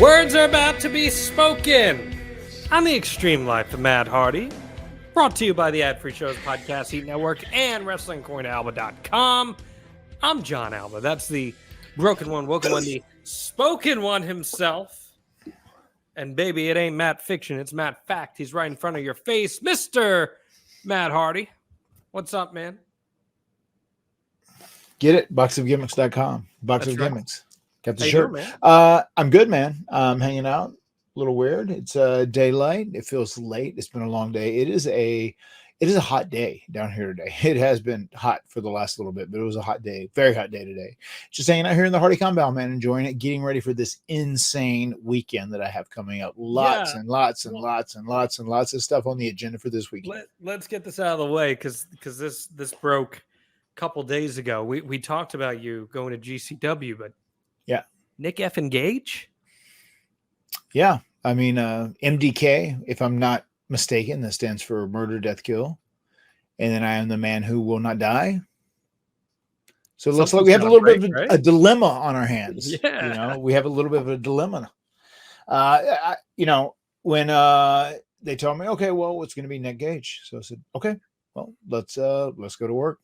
Words are about to be spoken on the Extreme Life of Matt Hardy. Brought to you by the Ad Free Shows Podcast Heat Network and WrestlingCoinAlba.com. I'm John Alba. That's the broken one, woken one, the spoken one himself. And baby, it ain't Matt Fiction, it's Matt Fact. He's right in front of your face, Mr. Matt Hardy. What's up, man? Get it, boxofgimmicks.com. Box That's of right. Gimmicks. Got the How you shirt. doing, man? I'm good, man. I'm hanging out. A little weird. It's daylight. It feels late. It's been a long day. It is a hot day down here today. It has been hot for the last little bit, but it was a hot day, very hot day today. Just hanging out here in the Hardy Compound, man, enjoying it, getting ready for this insane weekend that I have coming up. Lots and lots and lots and lots and lots of stuff on the agenda for this weekend. Let's get this out of the way because this broke a couple days ago. We talked about you going to GCW, but yeah, Nick effing Gage. Yeah, I mean MDK, if I'm not mistaken, that stands for murder, death, kill, and then I am the man who will not die. So it looks like we have a little bit of a dilemma on our hands. Yeah, you know, we have a little bit of a dilemma. When they told me, okay, well, it's going to be Nick Gage, so I said, okay, well, let's go to work.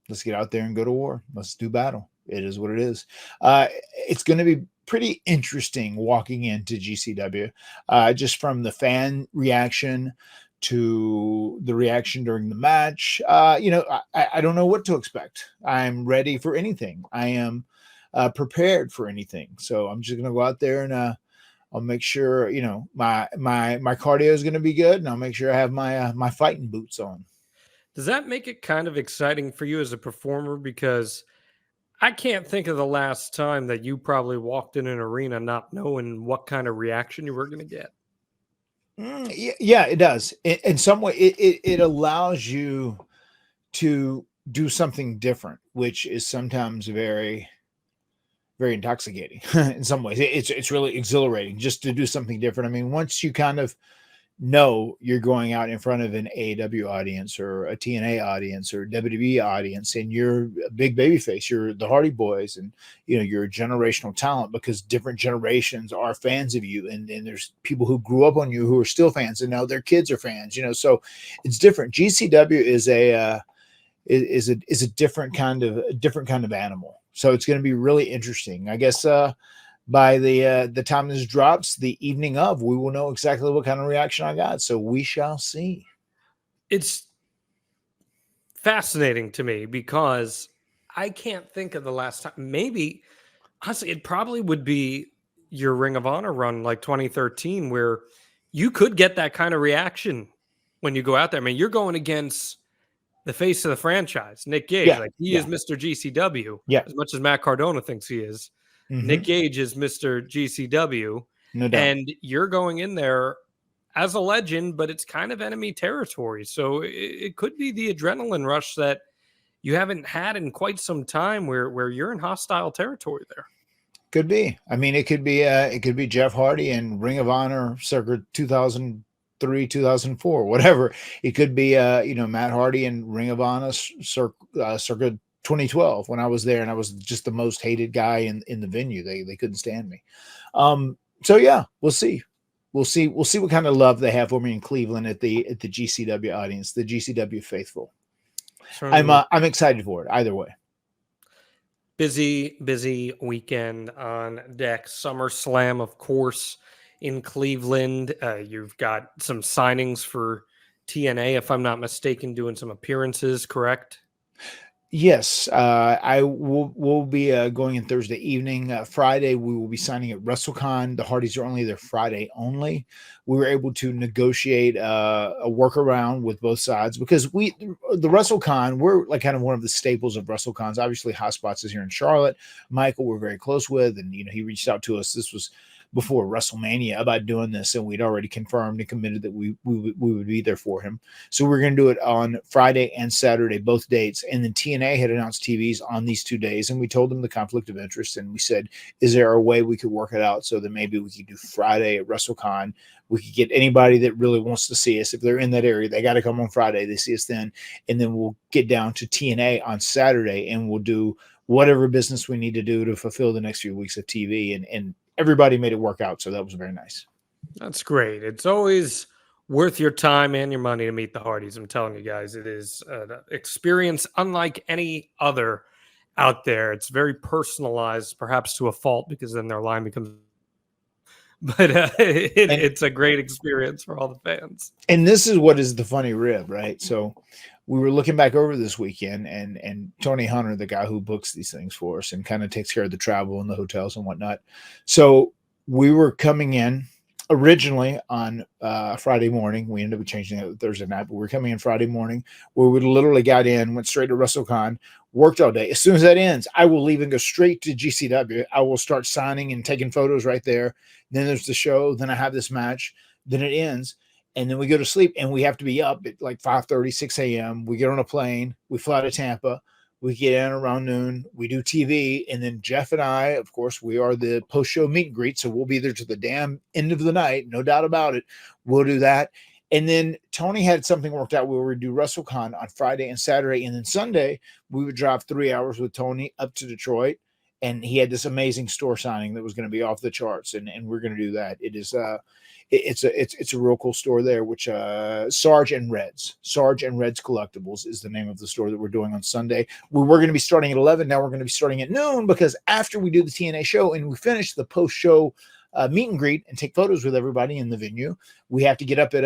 Let's get out there and go to war. Let's do battle. It is what it is. It's going to be pretty interesting walking into GCW, just from the fan reaction to the reaction during the match. I don't know what to expect. I'm ready for anything. I am prepared for anything. So I'm just going to go out there and I'll make sure, my cardio is going to be good, and I'll make sure I have my fighting boots on. Does that make it kind of exciting for you as a performer? Because I can't think of the last time that you probably walked in an arena not knowing what kind of reaction you were going to get. Yeah, it does. In some way, it allows you to do something different, which is sometimes very, very intoxicating. In some ways, it's really exhilarating just to do something different. I mean, once you kind of know you're going out in front of an AEW audience or a TNA audience or WWE audience, and you're a big baby face, you're the Hardy Boys, and you're a generational talent because different generations are fans of you, and there's people who grew up on you who are still fans, and now their kids are fans, so it's different. GCW is a different kind of animal, so it's going to be really interesting. I guess by the time this drops, the evening of, we will know exactly what kind of reaction I got. So we shall see. It's fascinating to me because I can't think of the last time. Maybe, honestly, it probably would be your Ring of Honor run like 2013, where you could get that kind of reaction when you go out there. I mean, you're going against the face of the franchise, Nick Gage. He is Mr. GCW. As much as Matt Cardona thinks he is. Mm-hmm. Nick Gage is Mr. GCW, no doubt. And you're going in there as a legend, but it's kind of enemy territory. So it could be the adrenaline rush that you haven't had in quite some time where you're in hostile territory there. Could be. I mean, it could be Jeff Hardy and Ring of Honor circa 2003, 2004, whatever. It could be, Matt Hardy and Ring of Honor circa 2012 when I was there, and I was just the most hated guy in the venue. They couldn't stand me. So yeah, we'll see what kind of love they have for me in Cleveland at the GCW audience, the GCW faithful. I'm excited for it either way. Busy weekend on deck. SummerSlam, of course, in Cleveland. You've got some signings for TNA, if I'm not mistaken, doing some appearances, correct? Yes, I will be going in Thursday evening. Friday, we will be signing at WrestleCon. The Hardys are only there Friday only. We were able to negotiate a workaround with both sides because the WrestleCon, we're like kind of one of the staples of WrestleCons. Obviously, Hotspots is here in Charlotte. Michael, we're very close with, and he reached out to us. This was before WrestleMania about doing this, and we'd already confirmed and committed that we would be there for him. So we're going to do it on Friday and Saturday, both dates. And then TNA had announced TVs on these 2 days, and we told them the conflict of interest, and we said, is there a way we could work it out so that maybe we could do Friday at WrestleCon? We could get anybody that really wants to see us. If they're in that area, they got to come on Friday. They see us then, and then we'll get down to TNA on Saturday, and we'll do whatever business we need to do to fulfill the next few weeks of TV. And everybody made it work out. So that was very nice. That's great. It's always worth your time and your money to meet the Hardys. I'm telling you guys, it is an experience unlike any other out there. It's very personalized, perhaps to a fault, because then their line becomes. But it's a great experience for all the fans. And this is what is the funny rib, right? So we were looking back over this weekend, and Tony Hunter, the guy who books these things for us and kind of takes care of the travel and the hotels and whatnot. So we were coming in originally on Friday morning. We ended up changing it Thursday night, but we were coming in Friday morning, where we literally got in, went straight to WrestleCon, worked all day. As soon as that ends, I will leave and go straight to GCW. I will start signing and taking photos right there. Then there's the show. Then I have this match. Then it ends. And then we go to sleep, and we have to be up at like 5:30, 6 a.m. We get on a plane. We fly to Tampa. We get in around noon. We do TV. And then Jeff and I, of course, we are the post-show meet and greet. So we'll be there to the damn end of the night. No doubt about it. We'll do that. And then Tony had something worked out where we would do WrestleCon on Friday and Saturday. And then Sunday, we would drive 3 hours with Tony up to Detroit. And he had this amazing store signing that was going to be off the charts. And we're going to do that. It is it's a real cool store there, which Sarge and Reds Collectibles is the name of the store that we're doing on Sunday. We were going to be starting at 11. Now we're going to be starting at noon, because after we do the TNA show and we finish the post-show meet and greet and take photos with everybody in the venue, we have to get up at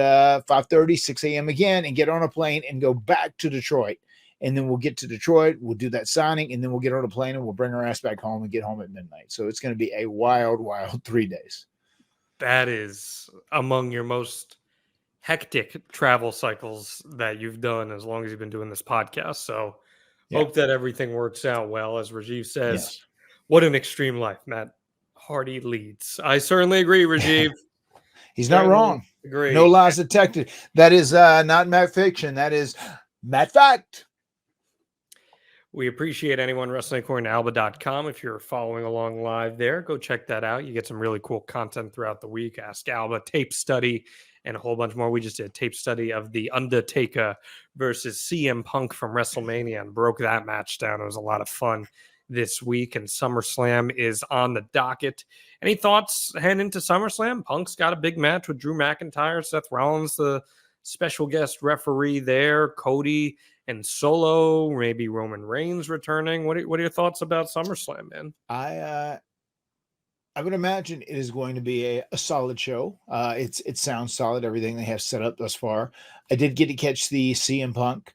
5:30, 6 a.m. again and get on a plane and go back to Detroit. And then we'll get to Detroit, we'll do that signing, and then we'll get on a plane and we'll bring our ass back home and get home at midnight. So it's going to be a wild, wild 3 days. That is among your most hectic travel cycles that you've done as long as you've been doing this podcast. So hope that everything works out well. As Rajiv says, what an extreme life Matt Hardy leads. I certainly agree, Rajiv. He's not wrong. Agree. No lies detected. That is not Matt Fiction. That is Matt Fact. We appreciate anyone wrestling according to alba.com. If you're following along live there, go check that out. You get some really cool content throughout the week. Ask Alba, tape study, and a whole bunch more. We just did a tape study of The Undertaker versus CM Punk from WrestleMania and broke that match down. It was a lot of fun this week, and SummerSlam is on the docket. Any thoughts heading into SummerSlam? Punk's got a big match with Drew McIntyre, Seth Rollins, the special guest referee there, Cody and Solo, maybe Roman Reigns returning. What are your thoughts about SummerSlam, man? I would imagine it is going to be a solid show. It sounds solid, everything they have set up thus far. I did get to catch the CM Punk,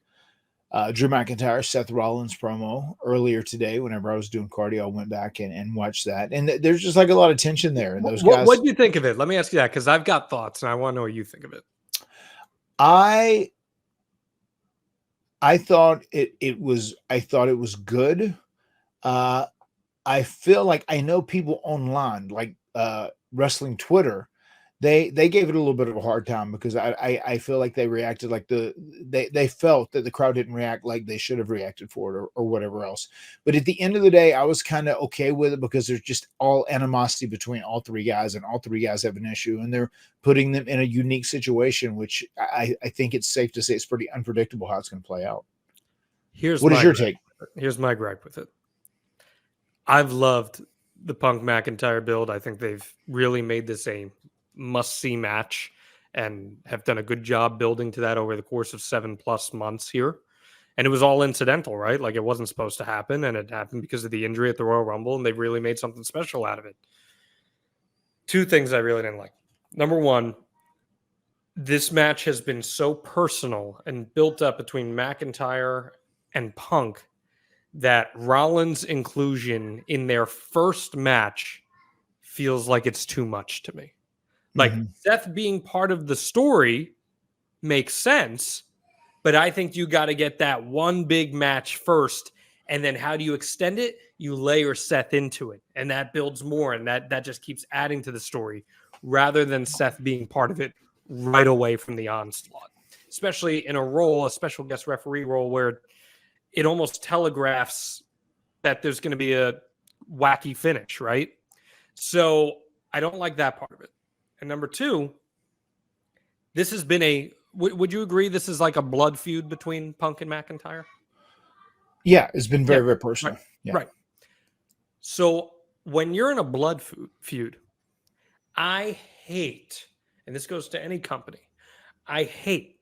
Drew McIntyre, Seth Rollins promo earlier today. Whenever I was doing cardio, I went back and watched that. And there's just like a lot of tension there. And those guys. What do you think of it? Let me ask you that, because I've got thoughts and I want to know what you think of it. I thought it was good. I feel like I know people online, like wrestling Twitter, they gave it a little bit of a hard time, because I feel like they reacted like they felt that the crowd didn't react like they should have reacted for it, or whatever else. But at the end of the day, I was kind of okay with it, because there's just all animosity between all three guys, and all three guys have an issue, and they're putting them in a unique situation, which I think it's safe to say it's pretty unpredictable how it's going to play out. What is your take? Here's my gripe with it. I've loved the Punk McIntyre build. I think they've really made this a must-see match and have done a good job building to that over the course of 7+ months here. And it was all incidental, right? Like, it wasn't supposed to happen, and it happened because of the injury at the Royal Rumble, and they've really made something special out of it. Two things I really didn't like. Number one, this match has been so personal and built up between McIntyre and Punk that Rollins' inclusion in their first match feels like it's too much to me. Like, Seth being part of the story makes sense, but I think you got to get that one big match first, and then how do you extend it? You layer Seth into it, and that builds more, and that just keeps adding to the story, rather than Seth being part of it right away from the onslaught, especially in a special guest referee role, where it almost telegraphs that there's going to be a wacky finish, right? So I don't like that part of it. And number two, this has been would you agree this is like a blood feud between Punk and McIntyre? Yeah, it's been very, very personal. Right. So when you're in a blood feud, I hate, and this goes to any company, I hate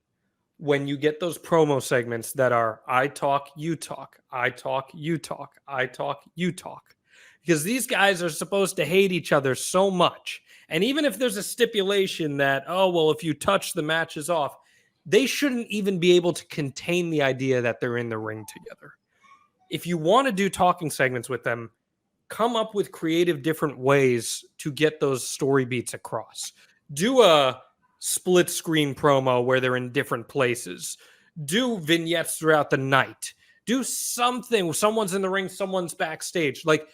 when you get those promo segments that are I talk, you talk, I talk, you talk, I talk, you talk. Because these guys are supposed to hate each other so much. And even if there's a stipulation that, oh, well, if you touch, the match is off, they shouldn't even be able to contain the idea that they're in the ring together. If you want to do talking segments with them, come up with creative different ways to get those story beats across. Do a split screen promo where they're in different places. Do vignettes throughout the night. Do something. Someone's in the ring, someone's backstage. Like,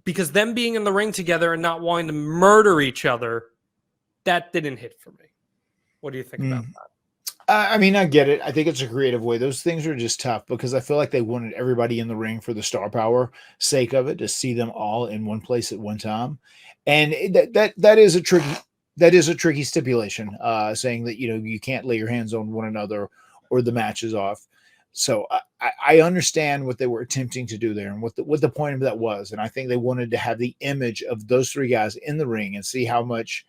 because them being in the ring together and not wanting to murder each other, that didn't hit for me. What do you think about that? I mean, I get it. I think it's a creative way. Those things are just tough because I feel like they wanted everybody in the ring for the star power sake of it, to see them all in one place at one time. And that is a tricky stipulation, saying that, you can't lay your hands on one another or the match is off. So I understand what they were attempting to do there and what the point of that was. And I think they wanted to have the image of those three guys in the ring and see how much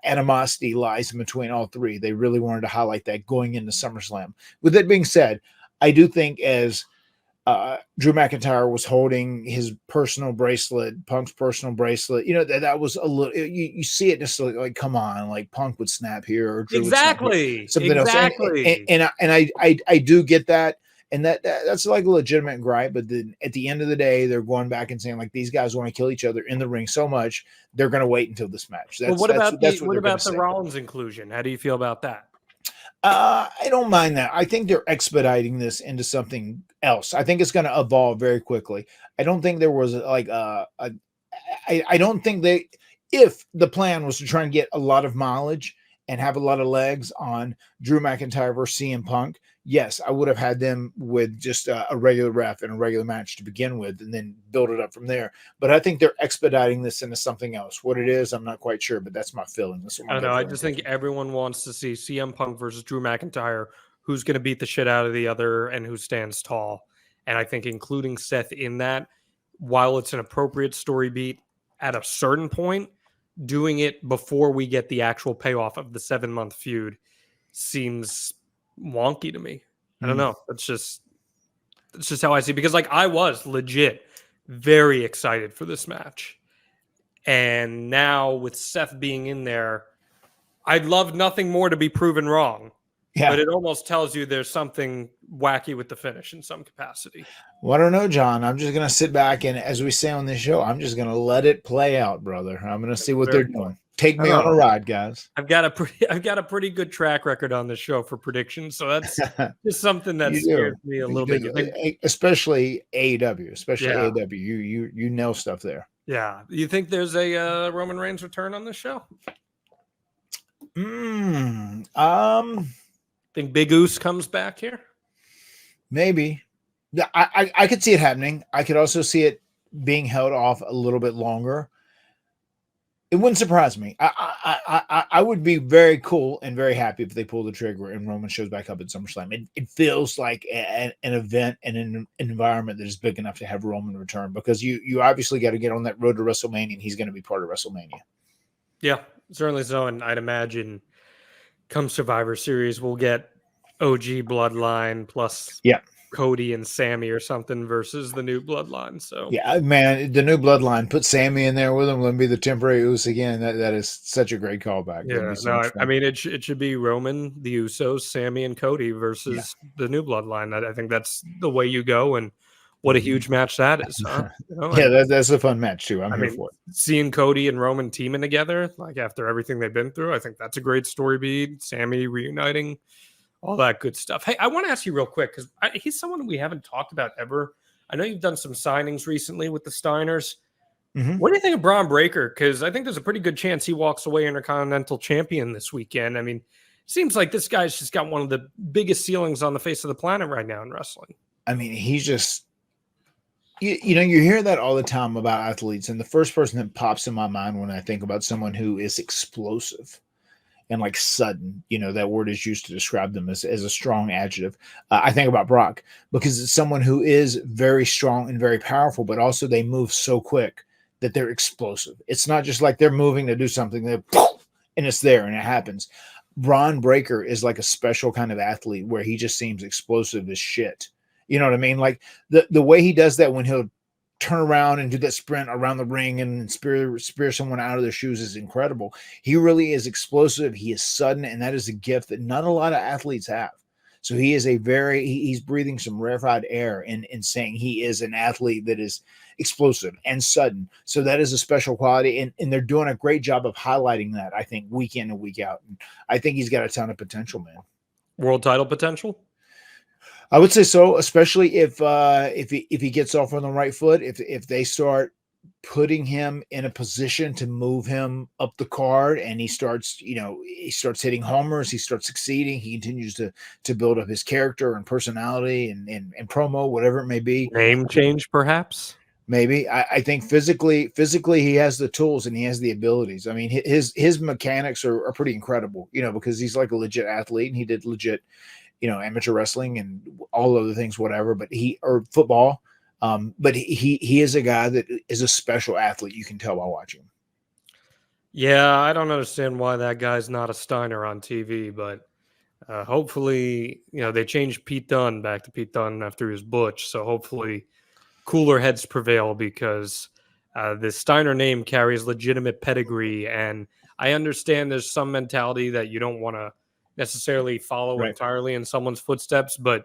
animosity lies in between all three. They really wanted to highlight that going into SummerSlam. With that being said, I do think as Drew McIntyre was holding his personal bracelet, Punk's personal bracelet, that was a little, you see it just like, come on, like Punk would snap here or Drew Exactly. would snap here, something else. And I do get that. And that's like a legitimate gripe, but then at the end of the day, they're going back and saying like these guys want to kill each other in the ring so much they're going to wait until this match. What about the Rollins inclusion? How do you feel about that? I don't mind that. I think they're expediting this into something else. I think it's going to evolve very quickly. I don't think there was I don't think if the plan was to try and get a lot of mileage and have a lot of legs on Drew McIntyre versus CM Punk, yes, I would have had them with just a regular ref and a regular match to begin with and then build it up from there. But I think they're expediting this into something else. What it is, I'm not quite sure, but that's my feeling. I don't know. I just think everyone wants to see CM Punk versus Drew McIntyre, who's going to beat the shit out of the other and who stands tall. And I think including Seth in that, while it's an appropriate story beat at a certain point, doing it before we get the actual payoff of the 7-month feud seems wonky to me. I don't know. It's just how I see it. Because like I was legit very excited for this match. And now with Seth being in there, I'd love nothing more to be proven wrong. Yeah. But it almost tells you there's something wacky with the finish in some capacity. Well, I don't know, John. I'm just going to sit back and, as we say on this show, I'm just going to let it play out, brother. I'm going to see what they're doing. Take me on a ride, guys. I've got a pretty good track record on this show for predictions, so that's just something that scares me a little bit. Especially AEW, AEW. You know stuff there. Yeah. You think there's a Roman Reigns return on this show? Think Big Oos comes back here? Maybe. I could see it happening. I could also see it being held off a little bit longer. It wouldn't surprise me. I would be very cool and very happy if they pull the trigger and Roman shows back up at SummerSlam. It feels like an event and an environment that is big enough to have Roman return, because you obviously got to get on that road to WrestleMania, and he's going to be part of WrestleMania. Yeah, certainly so. And I'd imagine come Survivor Series, we'll get OG Bloodline plus Cody and Sammy or something versus the new Bloodline. So yeah, man, the new Bloodline, put Sammy in there with him. Let him be the temporary Uso again. That is such a great callback. Yeah, no, I mean it should be Roman, the Usos, Sammy, and Cody versus the new Bloodline. I think that's the way you go, and what a huge match that is, huh? That's a fun match too. I'm here for it. Seeing Cody and Roman teaming together, like after everything they've been through, I think that's a great story beat. Sammy reuniting. All that good stuff. Hey, I want to ask you real quick, because he's someone we haven't talked about ever. I know you've done some signings recently with the Steiners. Mm-hmm. What do you think of Braun Breaker? Because I think there's a pretty good chance he walks away Intercontinental Champion this weekend. I mean, it seems like this guy's just got one of the biggest ceilings on the face of the planet right now in wrestling. I mean, he's just, you hear that all the time about athletes, and the first person that pops in my mind when I think about someone who is explosive and like sudden, that word is used to describe them as a strong adjective. I think about Brock, because it's someone who is very strong and very powerful, but also they move so quick that they're explosive. It's not just like they're moving to do something, and it's there and it happens. Braun Breaker is like a special kind of athlete where he just seems explosive as shit. You know what I mean? Like the way he does that when he'll turn around and do that sprint around the ring and spear someone out of their shoes is incredible. He really is explosive. He is sudden, and that is a gift that not a lot of athletes have. So he is he's breathing some rarefied air in saying he is an athlete that is explosive and sudden. So that is a special quality, and they're doing a great job of highlighting that, I think, week in and week out. And I think he's got a ton of potential, man. World title potential? I would say so, especially if he gets off on the right foot, if they start putting him in a position to move him up the card, and he starts hitting homers, he starts succeeding, he continues to build up his character and personality and promo, whatever it may be. Name change, perhaps? Maybe. I think physically he has the tools and he has the abilities. I mean, his mechanics are pretty incredible, because he's like a legit athlete, and he did legit amateur wrestling and all other things, whatever, or football. But he is a guy that is a special athlete. You can tell by watching him. Yeah, I don't understand why that guy's not a Steiner on TV, but hopefully, they changed Pete Dunne back to Pete Dunne after he was Butch. So hopefully cooler heads prevail, because the Steiner name carries legitimate pedigree. And I understand there's some mentality that you don't want to necessarily follow entirely in someone's footsteps, but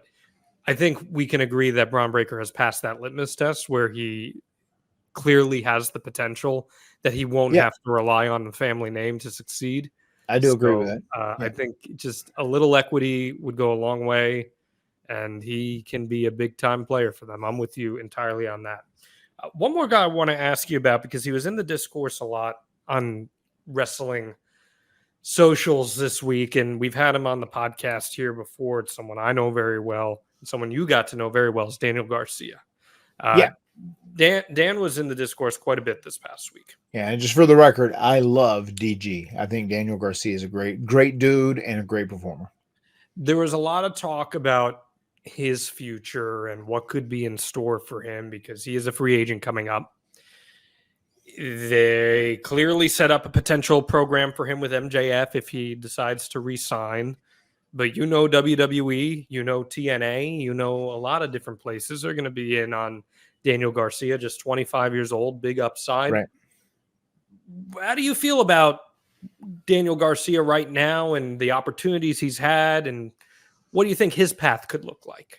I think we can agree that Braun Breaker has passed that litmus test where he clearly has the potential that he won't have to rely on the family name to succeed. I do agree with that. I think just a little equity would go a long way, and he can be a big time player for them. I'm with you entirely on that. One more guy I want to ask you about, because he was in the discourse a lot on wrestling socials this week, and we've had him on the podcast here before. It's someone I know very well, someone you got to know very well, is Daniel Garcia. Dan was in the discourse quite a bit this past week. Yeah, and just for the record, I love DG. I think Daniel Garcia is a great dude and a great performer. There was a lot of talk about his future and what could be in store for him, because he is a free agent coming up. They clearly set up a potential program for him with MJF if he decides to re-sign. But WWE, TNA, a lot of different places are going to be in on Daniel Garcia, just 25 years old, big upside. Right. How do you feel about Daniel Garcia right now and the opportunities he's had, and what do you think his path could look like?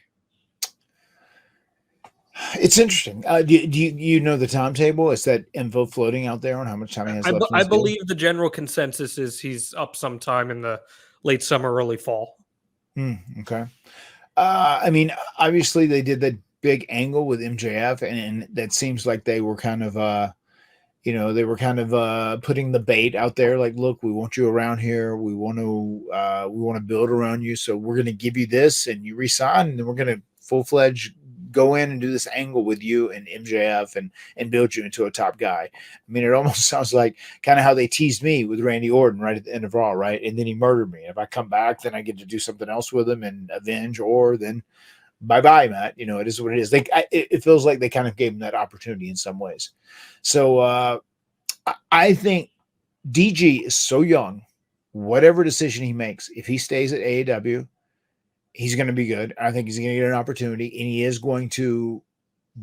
It's interesting. Do you know the timetable? Is that info floating out there on how much time he has left? I believe the general consensus is he's up sometime in the late summer, early fall. Okay. I mean, obviously they did that big angle with MJF, and that seems like they were kind of, putting the bait out there. Like, look, we want you around here. We want to build around you. So we're going to give you this, and you resign, and then we're going to full-fledged go in and do this angle with you and MJF and build you into a top guy. I mean, it almost sounds like kind of how they teased me with Randy Orton right at the end of Raw, right? And then he murdered me. If I come back, then I get to do something else with him and avenge, or then bye-bye, Matt. It is what it is. It feels like they kind of gave him that opportunity in some ways. So I think DG is so young. Whatever decision he makes, if he stays at AEW, he's going to be good. I think he's going to get an opportunity, and he is going to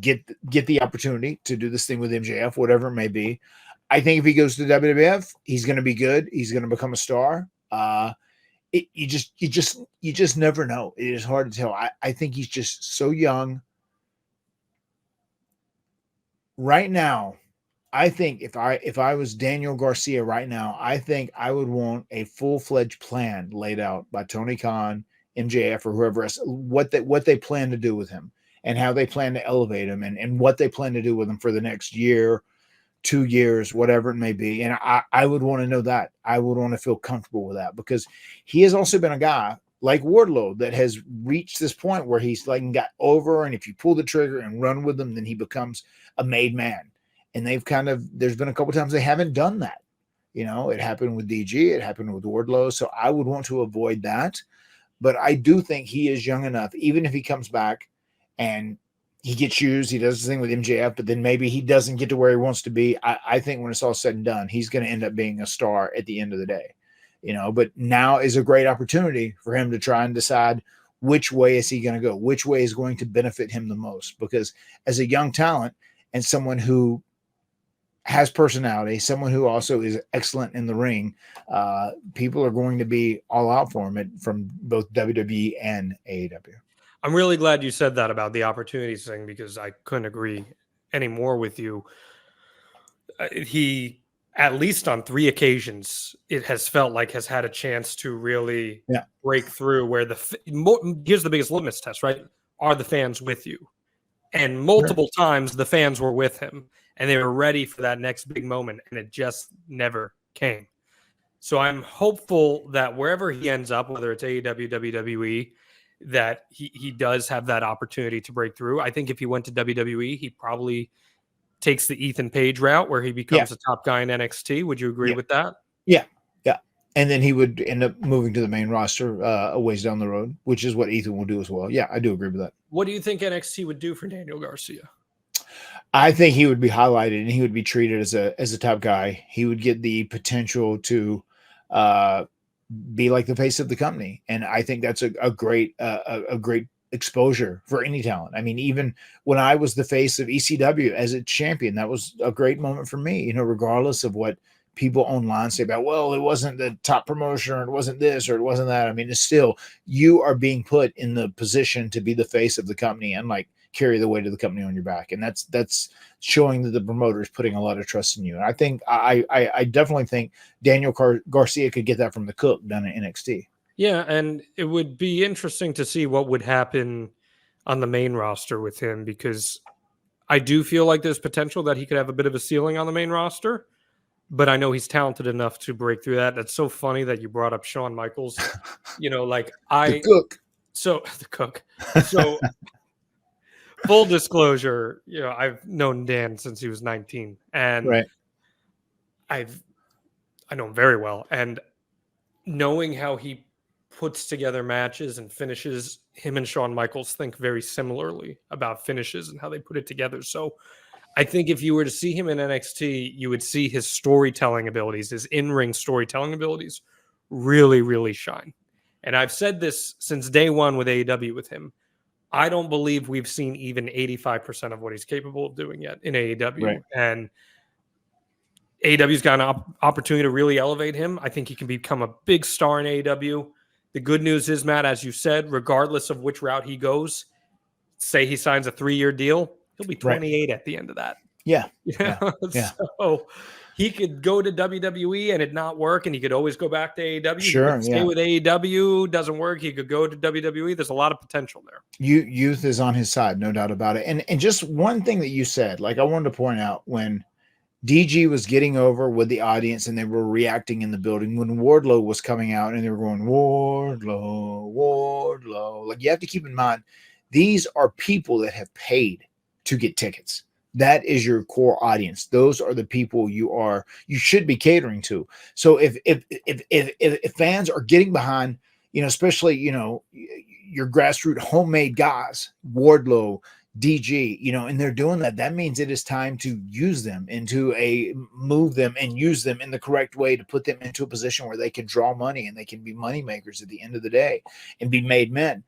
get the opportunity to do this thing with MJF, whatever it may be. I think if he goes to WWF, he's going to be good. He's going to become a star. You just never know. It is hard to tell. I think he's just so young. Right now, I think if I was Daniel Garcia right now, I think I would want a full-fledged plan laid out by Tony Khan, MJF, or whoever else, what they plan to do with him and how they plan to elevate him, and what they plan to do with him for the next year, 2 years, whatever it may be. And I would want to know that. I would want to feel comfortable with that, because he has also been a guy like Wardlow that has reached this point where he's like got over, and if you pull the trigger and run with him, then he becomes a made man. And there's been a couple times they haven't done that. It happened with DG, it happened with Wardlow. So I would want to avoid that. But I do think he is young enough, even if he comes back and he gets used. He does his thing with MJF, but then maybe he doesn't get to where he wants to be. I think when it's all said and done, he's going to end up being a star at the end of the day, but now is a great opportunity for him to try and decide which way is he going to go, which way is going to benefit him the most, because as a young talent and someone who has personality, someone who also is excellent in the ring, people are going to be all out for him from both WWE and AEW. I'm really glad you said that about the opportunities thing, because I couldn't agree any more with you. He, at least on 3 occasions, it has felt like has had a chance to really break through, where here's the biggest litmus test, right? Are the fans with you? And multiple times the fans were with him and they were ready for that next big moment, and it just never came. So I'm hopeful that wherever he ends up, whether it's AEW, WWE, that he does have that opportunity to break through. I think if he went to WWE, he probably takes the Ethan Page route where he becomes a top guy in NXT. Would you agree with that? Yeah. And then he would end up moving to the main roster a ways down the road, which is what Ethan will do as well. Yeah, I do agree with that. What do you think NXT would do for Daniel Garcia? I think he would be highlighted and he would be treated as a top guy. He would get the potential to be like the face of the company, and I think that's a great exposure for any talent. I mean, even when I was the face of ECW as a champion, that was a great moment for me. Regardless of what people online say about, well, it wasn't the top promotion, or it wasn't this, or it wasn't that. I mean, it's still, you are being put in the position to be the face of the company and like carry the weight of the company on your back, and that's showing that the promoter is putting a lot of trust in you. And I think I definitely think Daniel Garcia could get that from the Cook down at NXT. Yeah, and it would be interesting to see what would happen on the main roster with him, because I do feel like there's potential that he could have a bit of a ceiling on the main roster, but I know he's talented enough to break through that. That's so funny that you brought up Shawn Michaels. The Cook. So the Cook. So full disclosure, I've known Dan since he was 19, and I know him very well, and knowing how he puts together matches and finishes, him and Shawn Michaels think very similarly about finishes and how they put it together. So I think if you were to see him in NXT, you would see his storytelling abilities, his in-ring storytelling abilities really, really shine. And I've said this since day one with AEW with him. I don't believe we've seen even 85% of what he's capable of doing yet in AEW. Right. And AEW's got an opportunity to really elevate him. I think he can become a big star in AEW. The good news is, Matt, as you said, regardless of which route he goes, say he signs a 3-year deal, he'll be 28 at the end of that. Yeah. So he could go to WWE and it not work, and he could always go back to AEW. Sure. Stay with AEW, doesn't work. He could go to WWE. There's a lot of potential there. Youth is on his side, no doubt about it. And just one thing that you said, like I wanted to point out, when DG was getting over with the audience and they were reacting in the building, when Wardlow was coming out and they were going, Wardlow, like you have to keep in mind, these are people that have paid to get tickets. That is your core audience. Those are the people you should be catering to. So if fans are getting behind, especially, your grassroots homemade guys, Wardlow, DG, and they're doing that, that means it is time to use them move them and use them in the correct way to put them into a position where they can draw money and they can be money makers at the end of the day and be made men.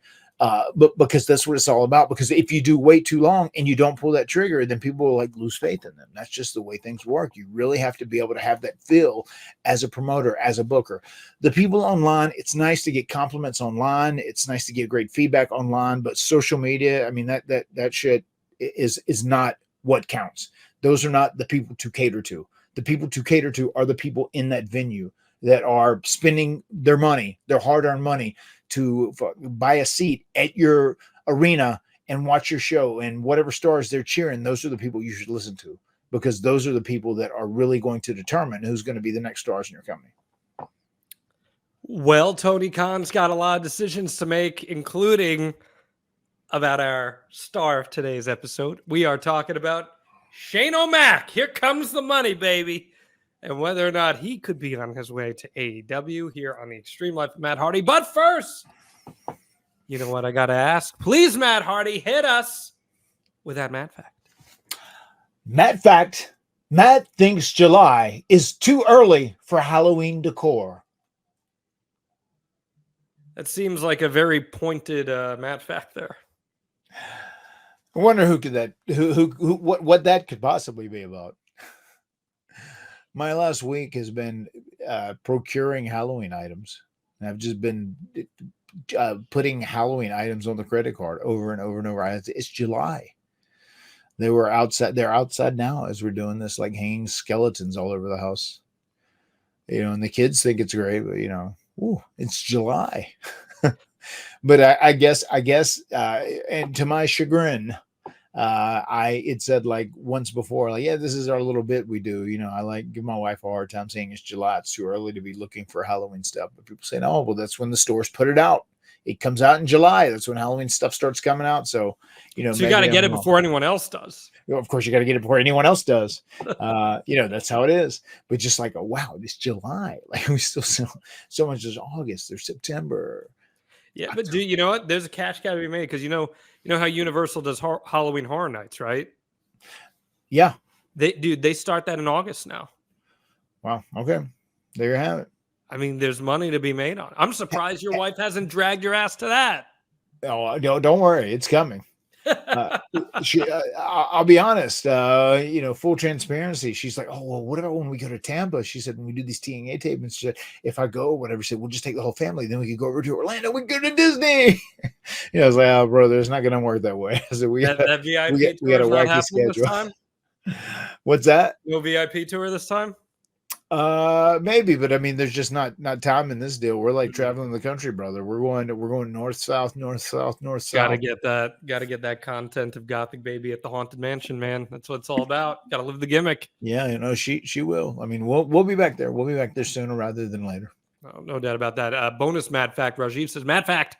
But because that's what it's all about. Because if you do wait too long and you don't pull that trigger, then people will lose faith in them. That's just the way things work. You really have to be able to have that feel as a promoter, as a booker. The people online, it's nice to get compliments online. It's nice to get great feedback online, but social media, I mean, that shit is not what counts. Those are not the people to cater to. The people to cater to are the people in that venue that are spending their money, their hard-earned money, to buy a seat at your arena and watch your show, and whatever stars they're cheering, those are the people you should listen to, because those are the people that are really going to determine who's going to be the next stars in your company. Well, Tony Khan's got a lot of decisions to make, including about our star of today's episode. We are talking about Shane O'Mac. Here comes the money, baby. And whether or not he could be on his way to AEW here on the Extreme Life of Matt Hardy. But first, you know what I got to ask? Please, Matt Hardy, hit us with that Matt fact. Matt fact, Matt thinks July is too early for Halloween decor. That seems like a very pointed Matt fact there. I wonder what that could possibly be about. My last week has been procuring Halloween items. And I've just been putting Halloween items on the credit card over and over and over. It's July. They're outside now as we're doing this, like hanging skeletons all over the house. And the kids think it's great, but it's July. But I guess, and to my chagrin, it said like once before, like, yeah, this is our little bit we do. I like give my wife a hard time saying it's July. It's too early to be looking for Halloween stuff. But people say, no, well, that's when the stores put it out. It comes out in July. That's when Halloween stuff starts coming out. So, so you got to get it before anyone else does. Of course, you got to get it before anyone else does. That's how it is. But just like, oh, wow, it's July. Like we still so much is August or September. Yeah, but you know what? There's a cash got to be made because you know how Universal does Halloween Horror Nights, right? Yeah, they start that in August now. Wow. Okay, there you have it. I mean, there's money to be made on. I'm surprised your wife hasn't dragged your ass to that. Oh, no, don't worry, it's coming. I'll be honest. Full transparency. She's like, "Oh, well, what about when we go to Tampa?" She said, "When we do these TNA tapings, she said, if I go, whatever." She said, "We'll just take the whole family. Then we could go over to Orlando. We can go to Disney." I was like, "Oh, brother, it's not going to work that way." I said, "We got a wacky schedule." What's that? No VIP tour this time? Maybe, but I mean, there's just not time in this deal. We're like traveling the country, brother. We're going north, south, north, south, north, south. Gotta get that content of Gothic Baby at the Haunted Mansion, man. That's what it's all about. Gotta live the gimmick. Yeah, she will. I mean, we'll be back there. We'll be back there sooner rather than later. Oh, no doubt about that. Bonus Matt fact. Rajiv says, Matt fact.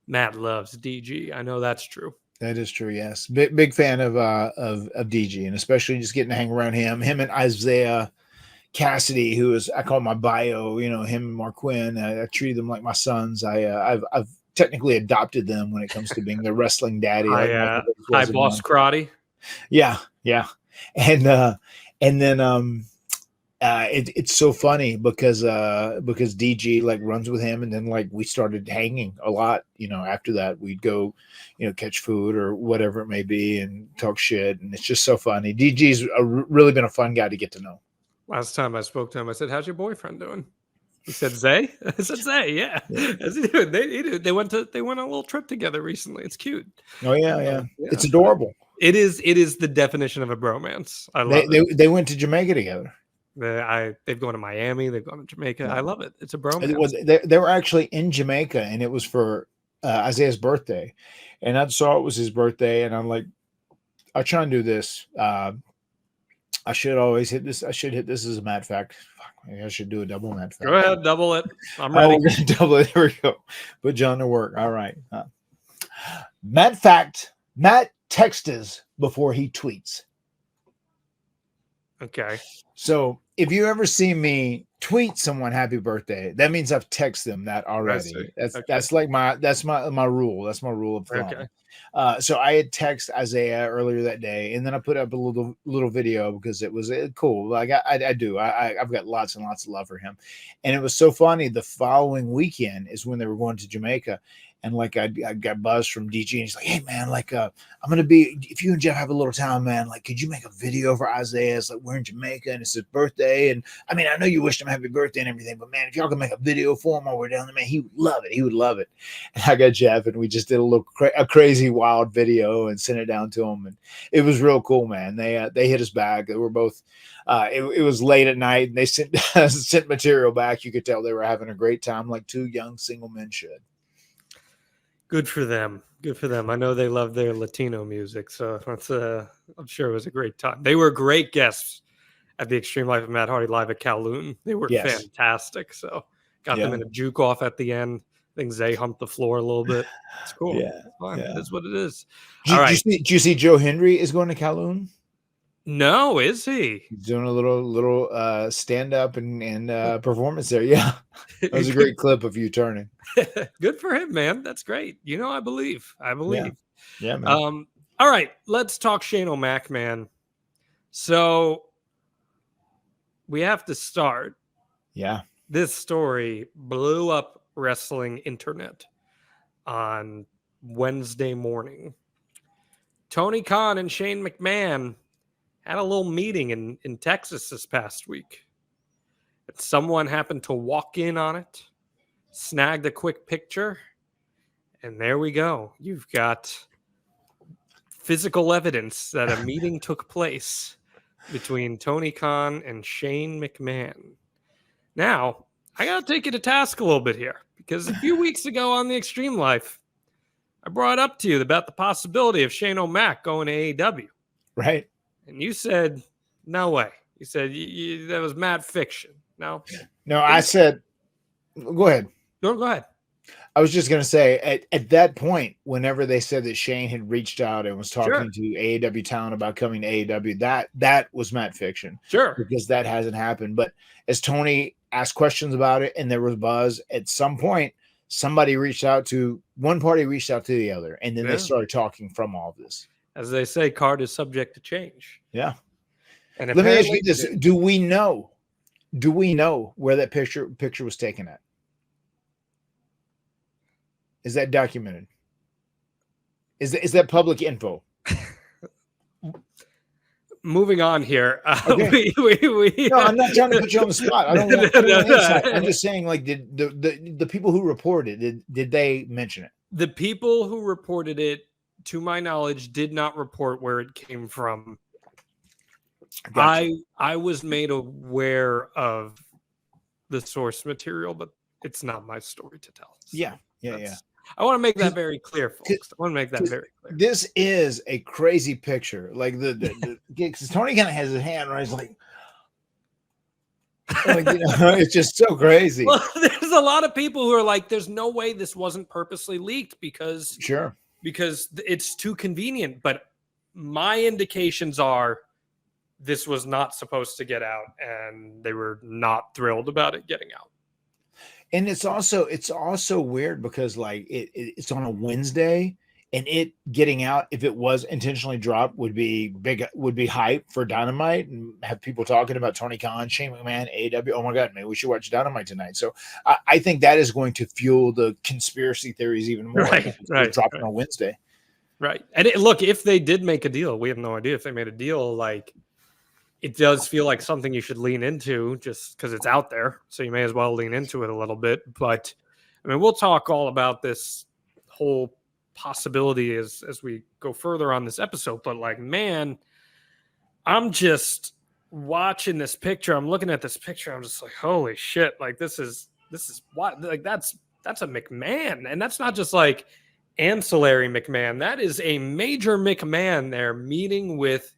Matt loves DG. I know that's true. That is true. Yes, big fan of DG, and especially just getting to hang around him and Isaiah Cassidy, who is, I call my bio, him and Mark Quinn. I treat them like my sons. I've technically adopted them when it comes to being their wrestling daddy. Hi, Boss Karate. Yeah. And then it's so funny because DG like runs with him, and then like we started hanging a lot. After that we'd go, catch food or whatever it may be and talk shit, and it's just so funny. DG's really been a fun guy to get to know. Last time I spoke to him, I said, "How's your boyfriend doing?" He said, "Zay." I said, "Zay, yeah." How's he doing? They went on a little trip together recently. It's cute. Oh yeah. It's adorable. It is the definition of a bromance. I love it. They went to Jamaica together. They've gone to Miami. They've gone to Jamaica. Yeah. I love it. It's a bromance. They were actually in Jamaica, and it was for Isaiah's birthday, and I saw it was his birthday, and I'm like, I try and do this. I should always hit this. I should hit this as a Matt fact. Fuck, maybe I should do a double Matt fact. Go ahead, double it. I'm ready. We're gonna double it. There we go. Put John to work. All right. Matt fact. Matt texts before he tweets. Okay. So if you ever see me tweet someone happy birthday, that means I've texted them that already. That's like my rule. That's my rule of thumb. Okay. So I had texted Isaiah earlier that day, and then I put up a little video because it was cool. Like I've got lots and lots of love for him, and it was so funny. The following weekend is when they were going to Jamaica, and like I got buzzed from DG, and he's like, "Hey man, like I'm gonna be, if you and Jeff have a little time, man, like could you make a video for Isaiah? It's like we're in Jamaica and it's his birthday, and I mean I know you wished him happy birthday and everything, but man, if y'all can make a video for him while we're down there, man, he would love it. He would love it." And I got Jeff, and we just did a crazy wild video and sent it down to him, and it was real cool, man. They hit us back. They were both. It was late at night, and they sent material back. You could tell they were having a great time, like two young single men should. Good for them. Good for them. I know they love their Latino music, so that's I'm sure it was a great time. They were great guests at the Extreme Life of Matt Hardy live at Kowloon. They were fantastic. So got them in a juke off at the end. I think Zay humped the floor a little bit. It's cool. Yeah, it's fine. That's what it is. All right. Do you see Joe Hendry is going to Kowloon? No, is he? He's doing a little stand up and performance there. Yeah, that was a great clip of you turning. Good for him, man. That's great. I believe. Yeah, man. All right, let's talk Shane O'Mac, man. So we have to start. Yeah. This story blew up wrestling internet on Wednesday morning. Tony Khan and Shane McMahon had a little meeting in Texas this past week. And someone happened to walk in on it, snagged a quick picture, and there we go. You've got physical evidence that a meeting took place between Tony Khan and Shane McMahon. Now, I got to take you to task a little bit here, because a few weeks ago on the Extreme Life, I brought up to you about the possibility of Shane O'Mac going to AEW. Right. And you said, no way. You said that was mad fiction. No, I said, go ahead. No, go ahead. I was just going to say, at that point, whenever they said that Shane had reached out and was talking to AEW talent about coming to AEW, that was mad fiction. Sure. Because that hasn't happened. But as Tony asked questions about it and there was buzz, at some point, somebody reached out to one party, reached out to the other, and then they started talking from all of this. As they say, card is subject to change. Yeah. And let me ask you this: Do we know where that picture was taken at? Is that documented? Is that public info? Moving on here. Okay. No, I'm not trying to put you on the spot. I don't want to put you on the inside. I'm just saying, like, did the people who reported it, did they mention it? The people who reported it, to my knowledge, did not report where it came from. Gotcha. I was made aware of the source material, but it's not my story to tell. So yeah. I want to make that very clear, folks. I want to make that very clear. This is a crazy picture. Like because Tony kind of has his hand right. He's like it's just so crazy. Well, there's a lot of people who are like, "There's no way this wasn't purposely leaked because it's too convenient." But my indications are this was not supposed to get out, and they were not thrilled about it getting out. And it's also weird because like it's on a Wednesday, and it getting out, if it was intentionally dropped, would be hype for Dynamite and have people talking about Tony Khan, Shane McMahon, AEW. Oh my God, maybe we should watch Dynamite tonight. So I think that is going to fuel the conspiracy theories even more. Right. Dropping on Wednesday. Right. And look, if they did make a deal, we have no idea if they made a deal. Like, it does feel like something you should lean into just because it's out there. So you may as well lean into it a little bit. But I mean, we'll talk all about this whole possibility as we go further on this episode. But like, man, I'm just watching this picture. I'm looking at this picture. I'm just like, holy shit. Like, this is what, like, that's a McMahon. And that's not just like ancillary McMahon. That is a major McMahon there meeting with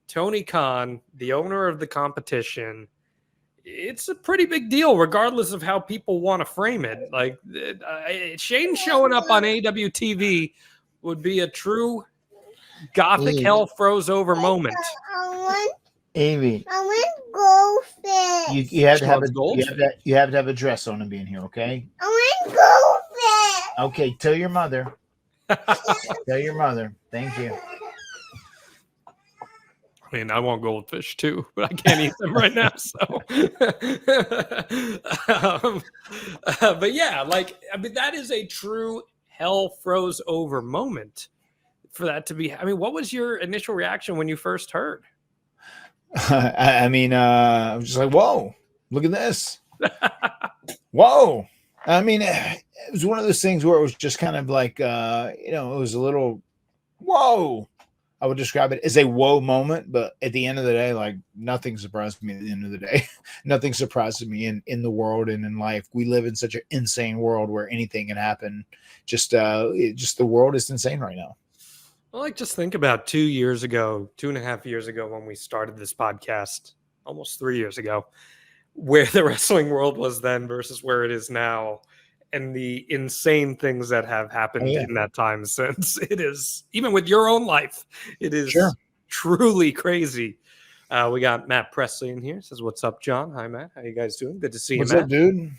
Tony Khan, the owner of the competition. It's a pretty big deal, regardless of how people want to frame it. Like, Shane showing up on AEW TV would be a true gothic hell froze over moment. Amy, I want goldfish. You have to have you have to have a dress on and be in here, okay? I want goldfish. Okay, tell your mother. Tell your mother. Thank you. I mean, I want goldfish too, but I can't eat them right now. So, but yeah, like, I mean, that is a true hell froze over moment for that to be. I mean, what was your initial reaction when you first heard? I was just like, whoa, look at this. Whoa. I mean, it was one of those things where it was just kind of like, it was a little, whoa. I would describe it as a whoa moment, but at the end of the day, like, nothing surprised me at the end of the day. Nothing surprises me in the world and in life. We live in such an insane world where anything can happen. Just the world is insane right now. Well, like, just think about 2.5 years ago when we started this podcast, almost 3 years ago, where the wrestling world was then versus where it is now. And the insane things that have happened in that time since. It is, even with your own life, it is truly crazy. We got Matt Presley in here. Says, "What's up, John?" Hi, Matt. How you guys doing? Good to see you, Matt. What's up, dude?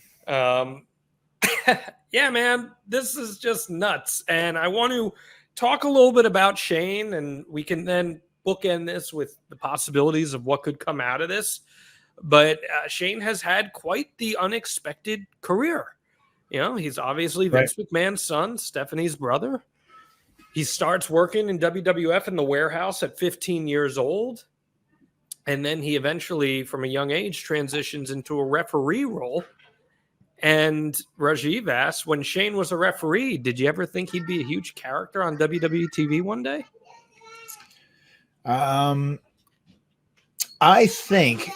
Yeah, man, this is just nuts. And I want to talk a little bit about Shane, and we can then bookend this with the possibilities of what could come out of this. But Shane has had quite the unexpected career. You know, he's obviously Vince McMahon's son, Stephanie's brother. He starts working in WWF in the warehouse at 15 years old. And then he eventually, from a young age, transitions into a referee role. And Rajiv asked, when Shane was a referee, did you ever think he'd be a huge character on WWE TV one day? I think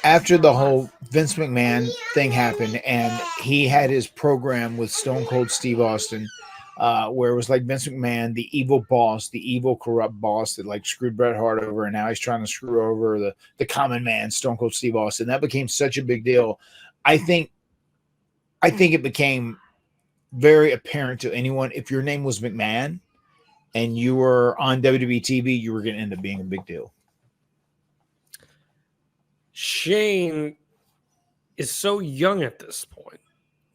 after the whole Vince McMahon thing happened and he had his program with Stone Cold Steve Austin, where it was like Vince McMahon, the evil boss, the evil corrupt boss that like screwed Bret Hart over, and now he's trying to screw over the common man, Stone Cold Steve Austin. That became such a big deal. I think it became very apparent to anyone, if your name was McMahon and you were on WWE TV, you were going to end up being a big deal. Shane is so young at this point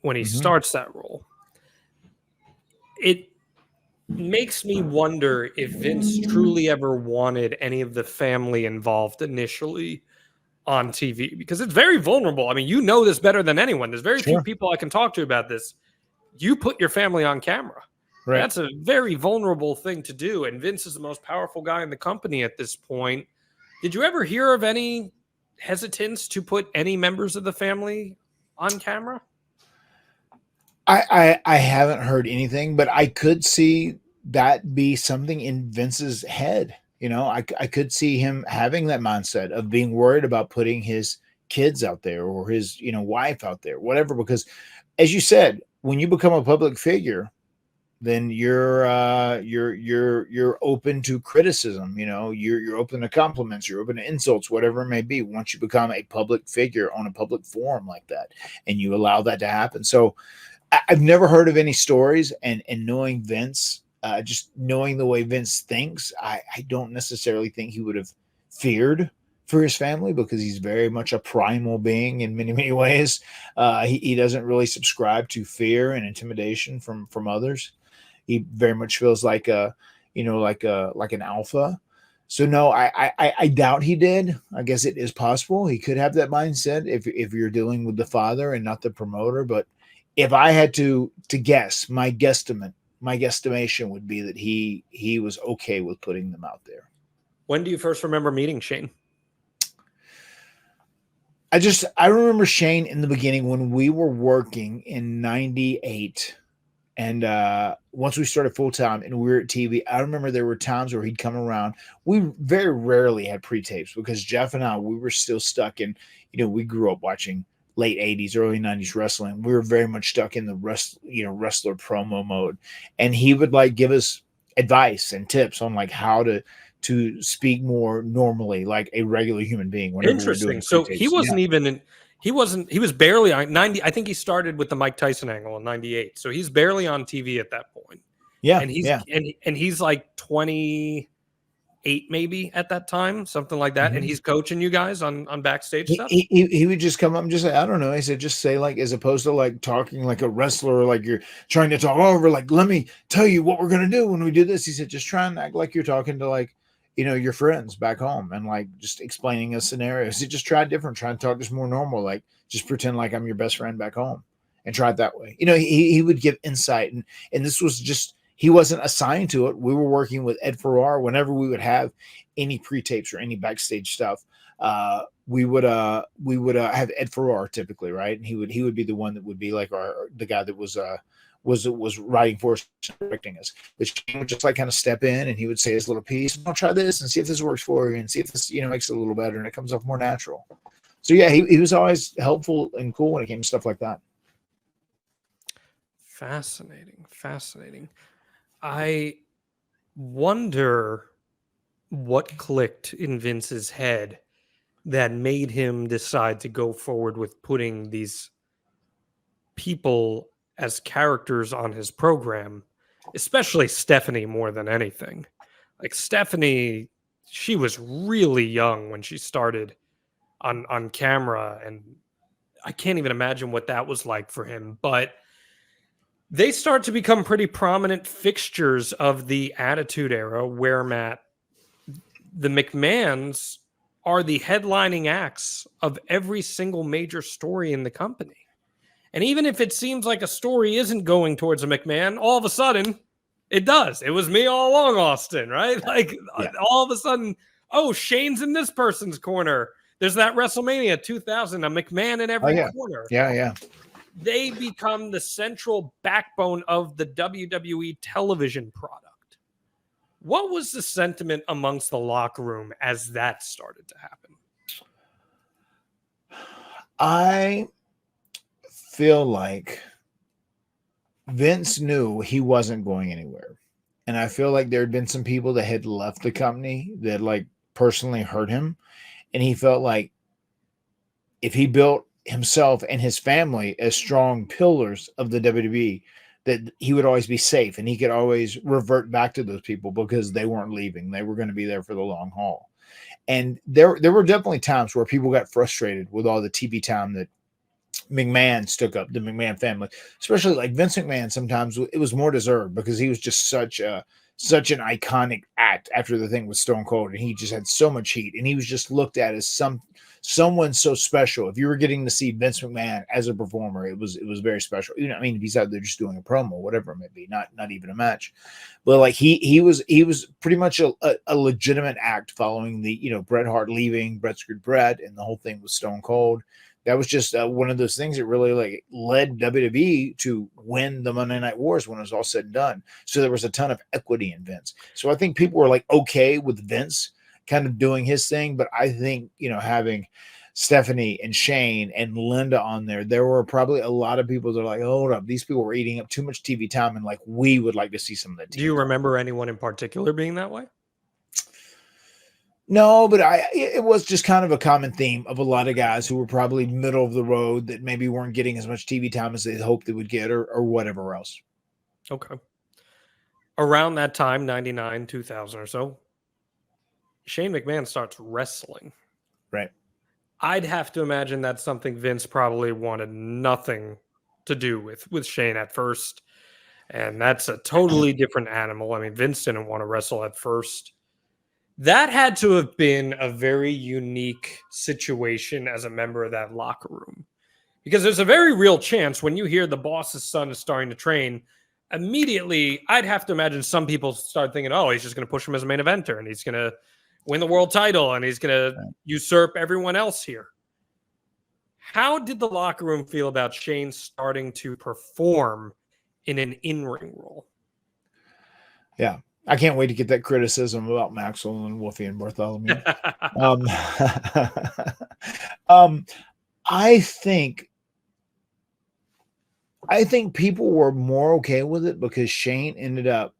when he starts that role. It makes me wonder if Vince truly ever wanted any of the family involved initially on TV, because it's very vulnerable. I mean, you know this better than anyone. There's very few people I can talk to about this. You put your family on camera. Right. That's a very vulnerable thing to do. And Vince is the most powerful guy in the company at this point. Did you ever hear of any hesitance to put any members of the family on camera? I haven't heard anything, but I could see that be something in Vince's head. You know, I could see him having that mindset of being worried about putting his kids out there or his, you know, wife out there, whatever, because as you said, when you become a public figure, then you're open to criticism. You know, you're open to compliments, you're open to insults, whatever it may be, once you become a public figure on a public forum like that, and you allow that to happen. So I've never heard of any stories, and knowing Vince, just knowing the way Vince thinks, I don't necessarily think he would have feared for his family, because he's very much a primal being in many, many ways. He doesn't really subscribe to fear and intimidation from others. He very much feels like like an alpha. So no, I doubt he did. I guess it is possible he could have that mindset if you're dealing with the father and not the promoter. But if I had to guess, my guesstimation would be that he was okay with putting them out there. When do you first remember meeting Shane? I remember Shane in the beginning when we were working in 98. And once we started full time and we were at TV, I remember there were times where he'd come around. We very rarely had pre-tapes because Jeff and I, we were still stuck in, you know, we grew up watching late 80s, early 90s wrestling. We were very much stuck in the wrestler promo mode. And he would like give us advice and tips on like how to speak more normally, like a regular human being. Interesting. So he wasn't even in. He was barely on 90. I think he started with the Mike Tyson angle in 98. So he's barely on TV at that point. Yeah. And he's like 28 maybe at that time, something like that. Mm-hmm. And he's coaching you guys on backstage stuff. He would just come up and just say, I don't know. He said, just say like, as opposed to like talking like a wrestler, like you're trying to talk over, like, let me tell you what we're going to do when we do this. He said, just try and act like you're talking to like, you know, your friends back home and like just explaining a scenario. So just try different, try and talk just more normal, like just pretend like I'm your best friend back home and try it that way. You know, he would give insight, and this was just, he wasn't assigned to it. We were working with Ed Farrar. Whenever we would have any pre-tapes or any backstage stuff, we would have Ed Farrar typically, right? And he would be the one that would be like the guy that was writing for us, directing us. But Shane would just like kind of step in and he would say his little piece. I'll try this and see if this works for you and see if this, you know, makes it a little better and it comes off more natural. So yeah, he was always helpful and cool when it came to stuff like that. Fascinating. I wonder what clicked in Vince's head that made him decide to go forward with putting these people as characters on his program, especially Stephanie more than anything. Like Stephanie, she was really young when she started on camera, and I can't even imagine what that was like for him. But they start to become pretty prominent fixtures of the Attitude Era, where, Matt, the McMahons are the headlining acts of every single major story in the company. And even if it seems like a story isn't going towards a McMahon, all of a sudden it does. It was me all along, Austin, right? Like all of a sudden, oh, Shane's in this person's corner. There's that WrestleMania 2000, a McMahon in every corner. Yeah. They become the central backbone of the WWE television product. What was the sentiment amongst the locker room as that started to happen? I feel like Vince knew he wasn't going anywhere. And I feel like there had been some people that had left the company that like personally hurt him. And he felt like if he built himself and his family as strong pillars of the WWE, that he would always be safe and he could always revert back to those people because they weren't leaving. They were going to be there for the long haul. And there were definitely times where people got frustrated with all the TV time that McMahon took up, the McMahon family, especially like Vince McMahon. Sometimes it was more deserved because he was just such an iconic act after the thing with Stone Cold, and he just had so much heat, and he was just looked at as someone so special. If you were getting to see Vince McMahon as a performer, it was very special. You know, I mean, if he's out there just doing a promo, whatever it may be, not even a match, but like he was pretty much a legitimate act following the Bret Hart leaving, Bret screwed Bret, and the whole thing with Stone Cold. That was just one of those things that really like led WWE to win the Monday Night Wars when it was all said and done. So there was a ton of equity in Vince. So I think people were like okay with Vince kind of doing his thing, but I think having Stephanie and Shane and Linda on there were probably a lot of people that are like, hold up, these people were eating up too much TV time, and like we would like to see some of that. Do you remember anyone in particular being that way? No, but it was just kind of a common theme of a lot of guys who were probably middle of the road that maybe weren't getting as much TV time as they hoped they would get or whatever else. Okay. Around that time, 99, 2000 or so, Shane McMahon starts wrestling. Right. I'd have to imagine that's something Vince probably wanted nothing to do with Shane at first. And that's a totally different animal. I mean, Vince didn't want to wrestle at first. That had to have been a very unique situation as a member of that locker room, because there's a very real chance when you hear the boss's son is starting to train, immediately I'd have to imagine some people start thinking, oh, he's just going to push him as a main eventer and he's going to win the world title and he's going to usurp everyone else here. How did the locker room feel about Shane starting to perform in an in-ring role? Yeah. I can't wait to get that criticism about Maxwell and Wolfie and Bartholomew. I think people were more okay with it because Shane ended up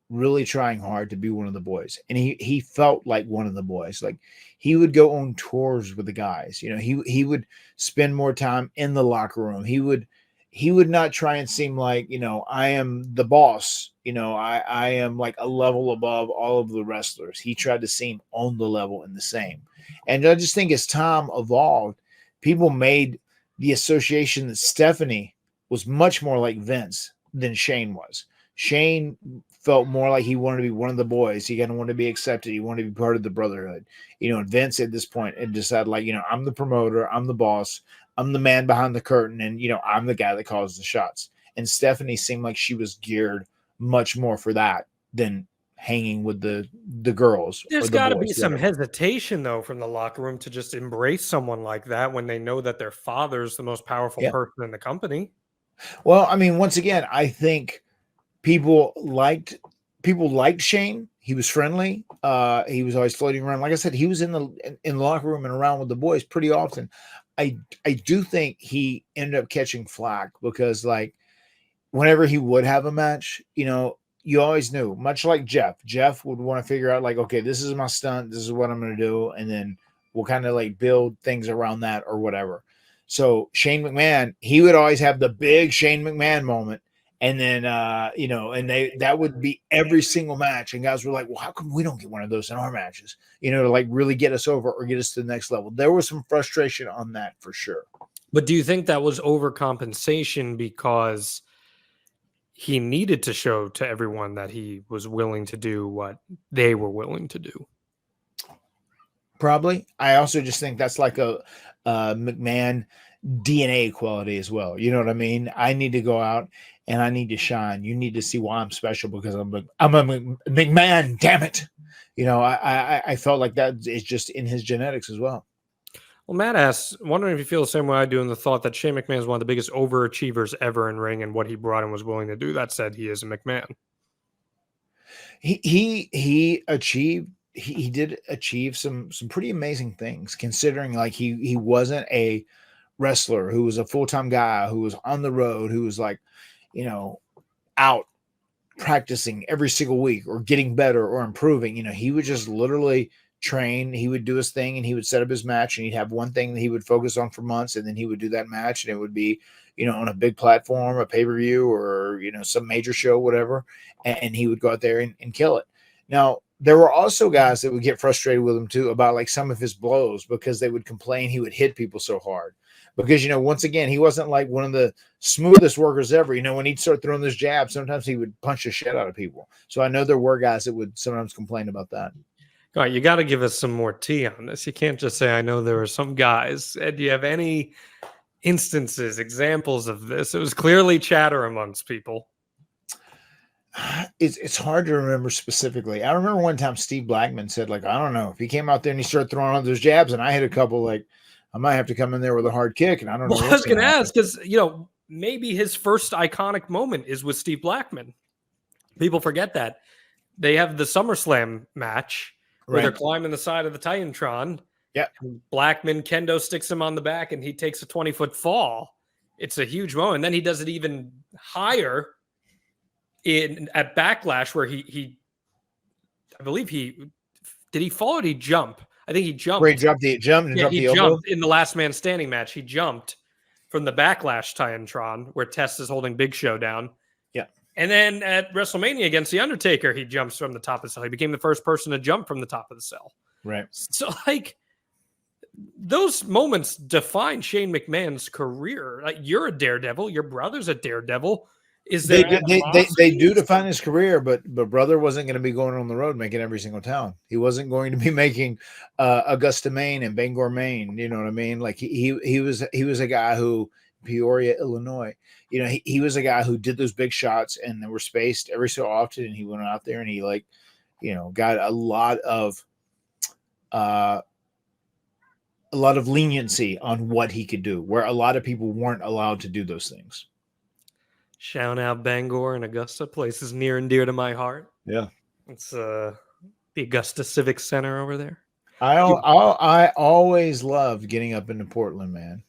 really trying hard to be one of the boys, and he felt like one of the boys. Like he would go on tours with the guys. He would spend more time in the locker room. He would not try and seem like, I am the boss. I am like a level above all of the wrestlers. He tried to seem on the level and the same. And I just think as time evolved, people made the association that Stephanie was much more like Vince than Shane was. Shane felt more like he wanted to be one of the boys. He kind of wanted to be accepted. He wanted to be part of the brotherhood. And Vince at this point had decided like, I'm the promoter, I'm the boss, I'm the man behind the curtain, and I'm the guy that calls the shots. And Stephanie seemed like she was geared much more for that than hanging with the girls. There's got to be some hesitation though from the locker room to just embrace someone like that when they know that their father's the most powerful person in the company. Well, I mean, once again, I think people liked Shane. He was friendly. He was always floating around. Like I said, he was in the locker room and around with the boys pretty often. I do think he ended up catching flack because like whenever he would have a match, you always knew, much like Jeff would want to figure out like, okay, this is my stunt. This is what I'm going to do. And then we'll kind of like build things around that or whatever. So Shane McMahon, he would always have the big Shane McMahon moment. And then, and that would be every single match. And guys were like, well, how come we don't get one of those in our matches, to like really get us over or get us to the next level? There was some frustration on that for sure. But do you think that was overcompensation because he needed to show to everyone that he was willing to do what they were willing to do. Probably. I also just think that's like a McMahon DNA quality as well. You know what I mean? I need to go out and I need to shine. You need to see why I'm special because I'm a McMahon. Damn it! You know, I felt like that is just in his genetics as well. Well, Matt asks, wondering if you feel the same way I do in the thought that Shane McMahon is one of the biggest overachievers ever in ring and what he brought and was willing to do. That said, he is a McMahon. He achieved. He did achieve some pretty amazing things, considering like he wasn't a wrestler who was a full-time guy who was on the road, who was like, you know, out practicing every single week or getting better or improving. You know, he would just literally train. He would do his thing and he would set up his match and he'd have one thing that he would focus on for months, and then he would do that match and it would be, you know, on a big platform, a pay-per-view, or, you know, some major show, whatever, and he would go out there and kill it. Now, there were also guys that would get frustrated with him too about like some of his blows, because they would complain he would hit people so hard. Because, you know, once again, he wasn't like one of the smoothest workers ever. You know, when he'd start throwing this jab, sometimes he would punch the shit out of people. So I know there were guys that would sometimes complain about that. All right, you got to give us some more tea on this. You can't just say, I know there were some guys. Ed, do you have any instances, examples of this? It was clearly chatter amongst people. It's hard to remember specifically. I remember one time Steve Blackman said, like, I don't know, if he came out there and he started throwing all those jabs and I hit a couple, like, I might have to come in there with a hard kick. And I don't know. Well, I was going to ask, because, you know, maybe his first iconic moment is with Steve Blackman. People forget that. They have the SummerSlam match where they're climbing the side of the Titantron. Yeah. Blackman kendo sticks him on the back and he takes a 20-foot fall. It's a huge moment. And then he does it even higher at Backlash, where he I believe did he fall or did he jump? I think he jumped. Where he jumped and jumped the elbow? Jumped in the last man standing match. He jumped from the Backlash Titantron where Test is holding Big Show down. Yeah. And then at WrestleMania against The Undertaker, he jumps from the top of the cell. He became the first person to jump from the top of the cell. Right. So, like, those moments define Shane McMahon's career. Like, you're a daredevil. Your brother's a daredevil. Is there they do define his career, but brother wasn't going to be going on the road making every single town. He wasn't going to be making Augusta, Maine and Bangor, Maine. You know what I mean? Like he was a guy who, Peoria, Illinois. You know, he was a guy who did those big shots and they were spaced every so often, and he went out there and he, like, you know, got a lot of leniency on what he could do, where a lot of people weren't allowed to do those things. Shout out Bangor and Augusta, places near and dear to my heart. Yeah. It's the Augusta Civic Center over there. I always loved getting up into Portland, man.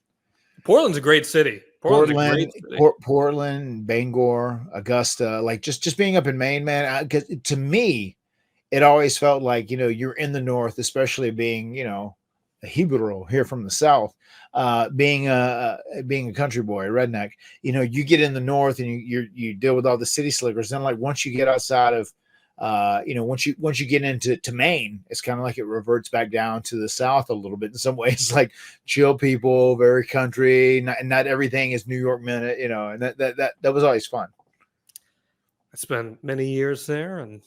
Portland's a great city. Portland, Bangor, Augusta, like just being up in Maine, man. Because to me, it always felt like, you know, you're in the North, especially being, you know, a Hebrew here from the South, being a country boy, a redneck. You know, you get in the North and you deal with all the city slickers. Then, like, once you get outside of, you know, once you get into Maine, it's kind of like it reverts back down to the South a little bit in some ways. Like chill people, very country. Not everything is New York minute, you know. And that was always fun. I spent many years there, and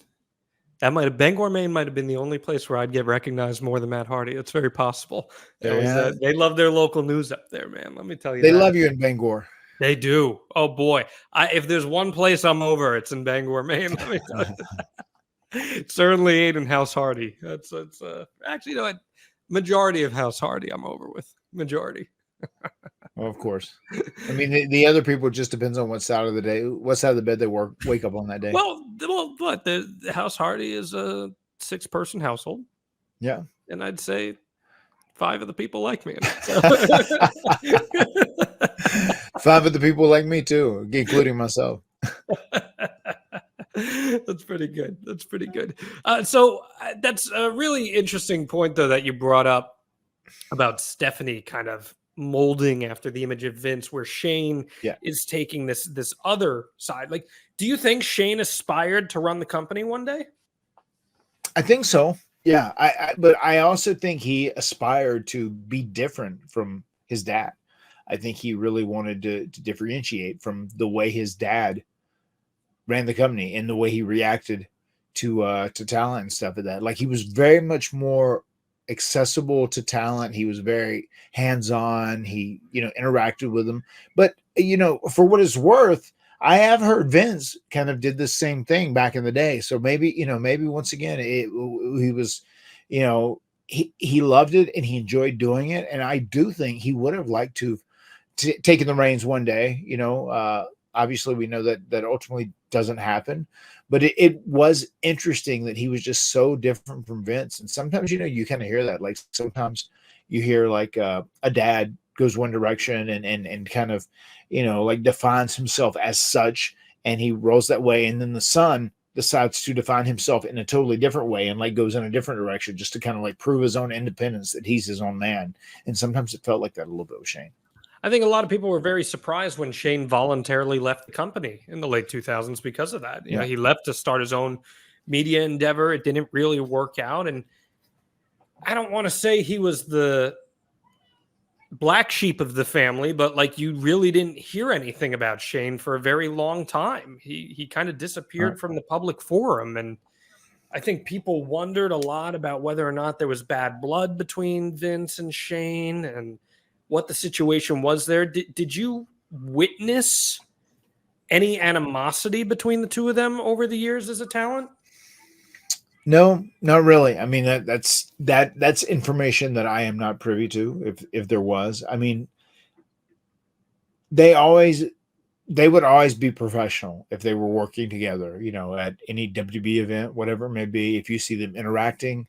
Bangor, Maine might have been the only place where I'd get recognized more than Matt Hardy. It's very possible. They love their local news up there, man. Let me tell you, they love you in Bangor. They do. Oh boy, if there's one place I'm over, it's in Bangor, Maine. Let me tell you that. Certainly ain't in House Hardy. That's actually, you know what? Majority of House Hardy, I'm over with. Majority. Well, of course. I mean, the other people, just depends on what side of the bed they wake up on that day. Well, but the House Hardy is a 6-person household. Yeah. And I'd say 5 of the people like me. So. 5 of the people like me too, including myself. That's pretty good. That's pretty good. So that's a really interesting point, though, that you brought up about Stephanie kind of molding after the image of Vince, where Shane is taking this other side. Like, do you think Shane aspired to run the company one day? I think so. Yeah. But I also think he aspired to be different from his dad. I think he really wanted to differentiate from the way his dad ran the company and the way he reacted to talent and stuff like that. Like, he was very much more accessible to talent. He was very hands-on. He, interacted with them. But, for what it's worth, I have heard Vince kind of did the same thing back in the day. So maybe once again, he was, he loved it and he enjoyed doing it. And I do think he would have liked to taken the reins one day. Obviously we know that ultimately doesn't happen, but it was interesting that he was just so different from Vince. And sometimes, you kind of hear that, like sometimes you hear like a dad goes one direction and kind of, like defines himself as such, and he rolls that way. And then the son decides to define himself in a totally different way and like goes in a different direction just to kind of like prove his own independence, that he's his own man. And sometimes it felt like that a little bit with Shane. I think a lot of people were very surprised when Shane voluntarily left the company in the late 2000s because of that. You know, he left to start his own media endeavor. It didn't really work out. And I don't want to say he was the black sheep of the family, but like, you really didn't hear anything about Shane for a very long time. He kind of disappeared from the public forum. And I think people wondered a lot about whether or not there was bad blood between Vince and Shane and what the situation was there. Did you witness any animosity between the two of them over the years as a talent? No, not really. I mean, that's information that I am not privy to, if there was. I mean, they would always be professional if they were working together, at any WB event, whatever it may be. If you see them interacting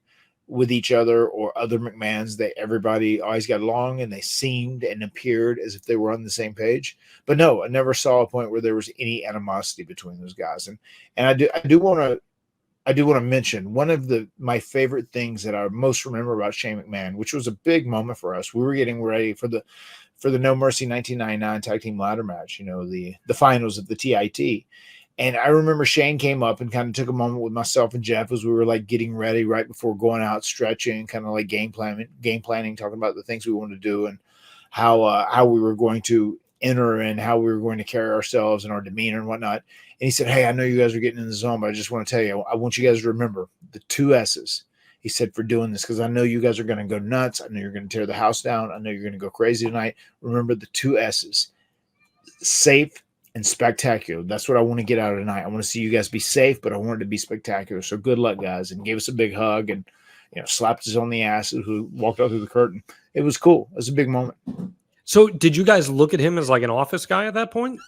with each other or other McMahons, everybody always got along and they seemed and appeared as if they were on the same page. But no, I never saw a point where there was any animosity between those guys. And I do want to mention one of my favorite things that I most remember about Shane McMahon, which was a big moment for us. We were getting ready for the No Mercy 1999 tag team ladder match, the finals of the TIT. And I remember Shane came up and kind of took a moment with myself and Jeff as we were like getting ready right before going out, stretching, kind of like game planning, talking about the things we wanted to do and how we were going to enter and how we were going to carry ourselves and our demeanor and whatnot. And he said, "Hey, I know you guys are getting in the zone, but I just want to tell you, I want you guys to remember the 2 S's." He said, "For doing this, because I know you guys are going to go nuts. I know you're going to tear the house down. I know you're going to go crazy tonight. Remember the 2 S's, safe and spectacular. That's what I want to get out of tonight. I want to see you guys be safe, but I want it to be spectacular. So good luck, guys." And gave us a big hug and slapped us on the ass as we walked out through the curtain. It was cool. It was a big moment. So did you guys look at him as like an office guy at that point?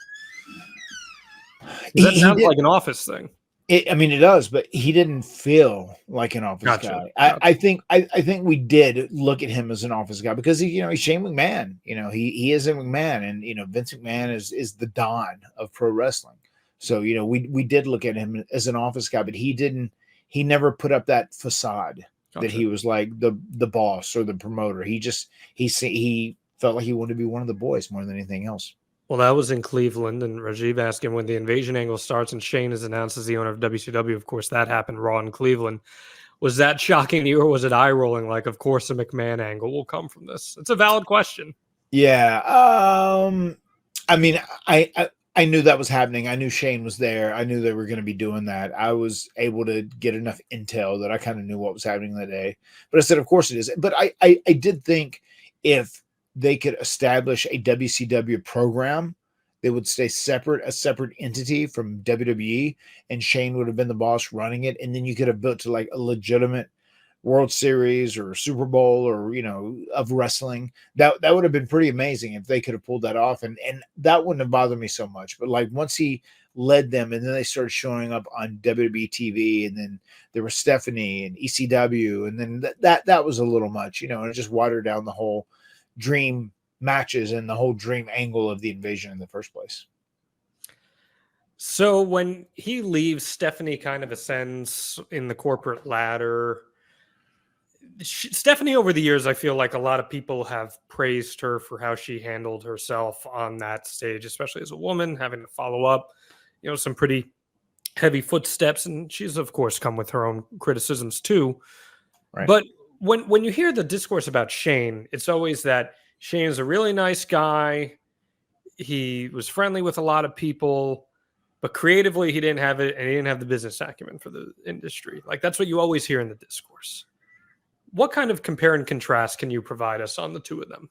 That sounds like an office thing. It does, but he didn't feel like an office guy. I think we did look at him as an office guy because he's Shane McMahon. He is a McMahon, and Vince McMahon is the Don of pro wrestling. So we did look at him as an office guy, but he never put up that facade that he was like the boss or the promoter. He felt like he wanted to be one of the boys more than anything else. Well, that was in Cleveland, and Rajiv asking when the invasion angle starts and Shane is announced as the owner of WCW. Of course, that happened Raw in Cleveland. Was that shocking to you, or was it eye-rolling? Like, of course, a McMahon angle will come from this. It's a valid question. Yeah. I mean, I knew that was happening. I knew Shane was there. I knew they were going to be doing that. I was able to get enough intel that I kind of knew what was happening that day. But I said, of course it is. But I did think if they could establish a WCW program, they would stay separate, a separate entity from WWE, and Shane would have been the boss running it. And then you could have built to like a legitimate World Series or Super Bowl or, of wrestling. That would have been pretty amazing if they could have pulled that off. And that wouldn't have bothered me so much. But like once he led them and then they started showing up on WWE TV, and then there was Stephanie and ECW. And then that was a little much, and it just watered down the whole dream matches and the whole dream angle of the invasion in the first place. So when he leaves, Stephanie kind of ascends in the corporate ladder. Stephanie, over the years, I feel like a lot of people have praised her for how she handled herself on that stage, especially as a woman, having to follow up, some pretty heavy footsteps. And she's, of course, come with her own criticisms too. Right. But when you hear the discourse about Shane, it's always that Shane's a really nice guy. He was friendly with a lot of people. but creatively he didn't have it, and he didn't have the business acumen for the industry. Like, that's what you always hear in the discourse. What kind of compare and contrast can you provide us on the two of them?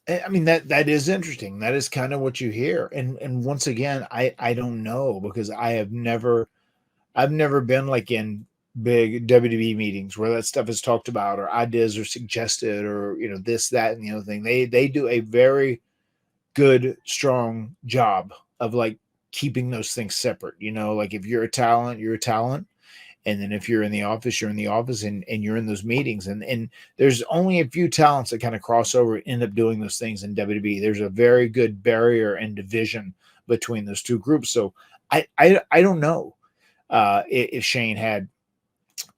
I mean, that is interesting. That is kind of what you hear. And once again, I don't know, because I've never been like in big WWE meetings where that stuff is talked about or ideas are suggested or, you know, this, that, and the other thing. They do a very good, strong job of like keeping those things separate. You know, like if you're a talent, you're a talent. And then if you're in the office, you're in the office, and you're in those meetings. And there's only a few talents that kind of cross over and end up doing those things in WWE. There's a very good barrier and division between those two groups. So I don't know if Shane had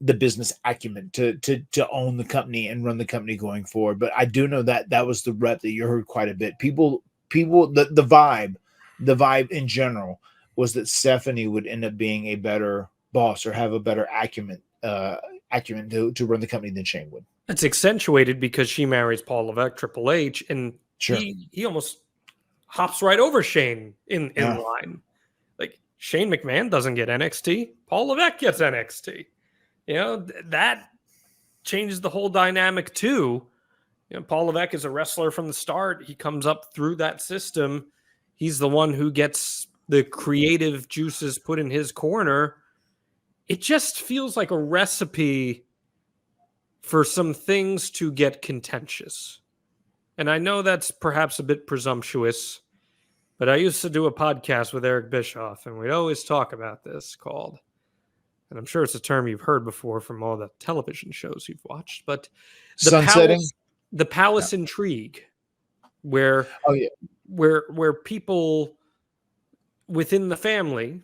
the business acumen to own the company and run the company going forward. But I do know that that was the rep that you heard quite a bit. People, the vibe in general was that Stephanie would end up being a better boss or have a better acumen to run the company than Shane would. It's accentuated because she marries Paul Levesque, Triple H, and Sure. he almost hops right over Shane in line. Like, Shane McMahon doesn't get NXT, Paul Levesque gets NXT. You know, that changes the whole dynamic too. You know, Paul Levesque is a wrestler from the start. He comes up through that system. He's the one who gets the creative juices put in his corner. It just feels like a recipe for some things to get contentious. And I know that's perhaps a bit presumptuous, but I used to do a podcast with Eric Bischoff, and we'd always talk about this called, and I'm sure it's a term you've heard before from all the television shows you've watched, but Sunsetting? The palace intrigue, where where people within the family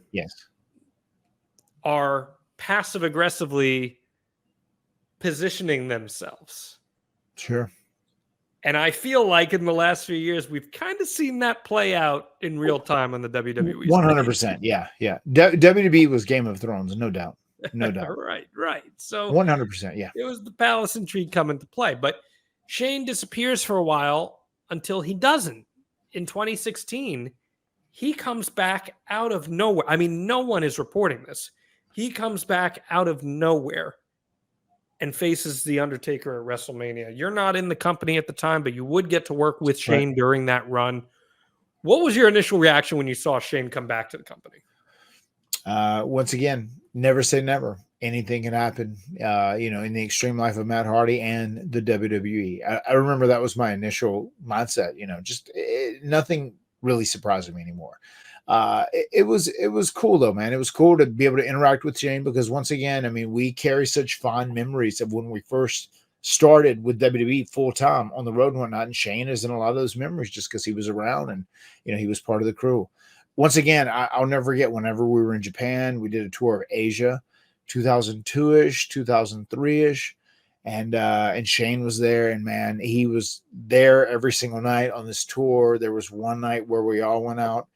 are passive aggressively positioning themselves. Sure. And I feel like in the last few years, we've kind of seen that play out in real time on the WWE. 100%. Yeah. WWE was Game of Thrones, no doubt. No doubt. Right. So 100%. Yeah. it was the palace intrigue come into play. But Shane disappears for a while until he doesn't. In 2016, he comes back out of nowhere. I mean, no one is reporting this. He comes back out of nowhere and faces The Undertaker at WrestleMania. You're not in the company at the time, but you would get to work with Shane during that run. What was your initial reaction when you saw Shane come back to the company? Once again, never say never. Anything can happen, in the extreme life of Matt Hardy and the WWE. I remember that was my initial mindset, nothing really surprising me anymore. It was cool though, man. It was cool to be able to interact with Shane because once again, I mean, we carry such fond memories of when we first started with WWE full time on the road and whatnot. And Shane is in a lot of those memories just because he was around and, he was part of the crew. Once again, I'll never forget whenever we were in Japan, we did a tour of Asia, 2002-ish, 2003-ish. And Shane was there, and man, he was there every single night on this tour. There was one night where we all went out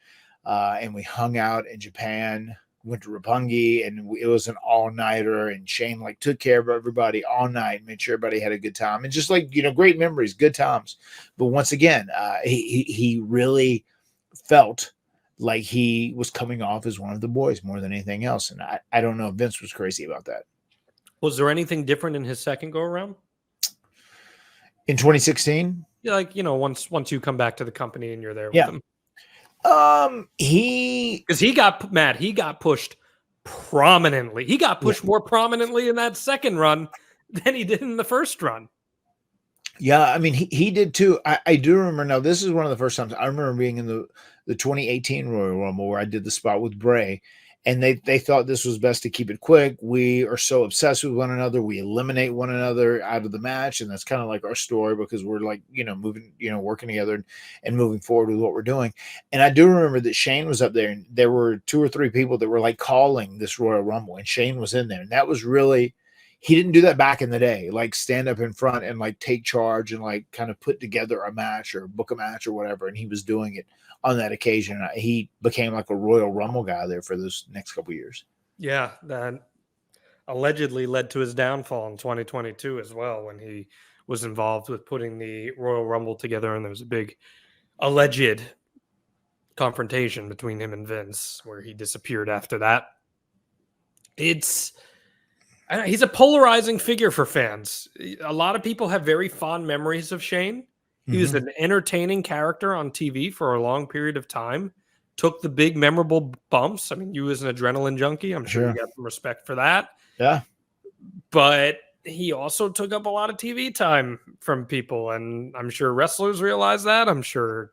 and we hung out in Japan, went to Roppongi, and it was an all-nighter, and Shane took care of everybody all night, made sure everybody had a good time, and just great memories, good times. But once again, he really felt like he was coming off as one of the boys more than anything else. And I don't know if Vince was crazy about that. Was there anything different in his second go around? In 2016? Yeah, once you come back to the company and you're there with him. Because he got pushed prominently. He got pushed more prominently in that second run than he did in the first run. Yeah, I mean, he did too. I do remember now, this is one of the first times I remember being in the 2018 Royal Rumble where I did the spot with Bray, and they thought this was best to keep it quick. We are so obsessed with one another. We eliminate one another out of the match. And that's kind of like our story because we're moving, working together and moving forward with what we're doing. And I do remember that Shane was up there and there were 2 or 3 people that were calling this Royal Rumble, and Shane was in there. And that was really, he didn't do that back in the day, stand up in front and take charge and kind of put together a match or book a match or whatever. And he was doing it on that occasion. He became a Royal Rumble guy there for those next couple of years. Yeah, that allegedly led to his downfall in 2022 as well, when he was involved with putting the Royal Rumble together, and there was a big alleged confrontation between him and Vince, where he disappeared after that. He's a polarizing figure for fans. A lot of people have very fond memories of Shane. He was an entertaining character on TV for a long period of time. Took the big memorable bumps. I mean, you as an adrenaline junkie, I'm sure you got some respect for that. Yeah. But he also took up a lot of TV time from people, and I'm sure wrestlers realize that. I'm sure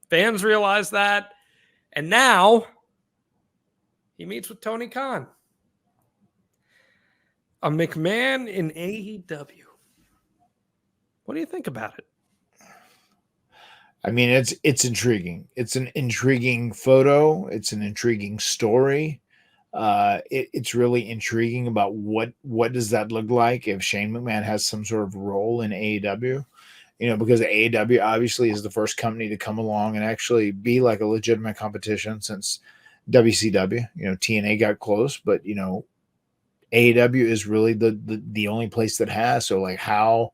fans realize that. And now he meets with Tony Khan. A McMahon in AEW. What do you think about it? I mean, it's intriguing. It's an intriguing photo. It's an intriguing story. It's really intriguing about what does that look like if Shane McMahon has some sort of role in AEW. You know, because AEW obviously is the first company to come along and actually be like a legitimate competition since WCW. You know, TNA got close, but you know, AEW is really the only place that has. So like how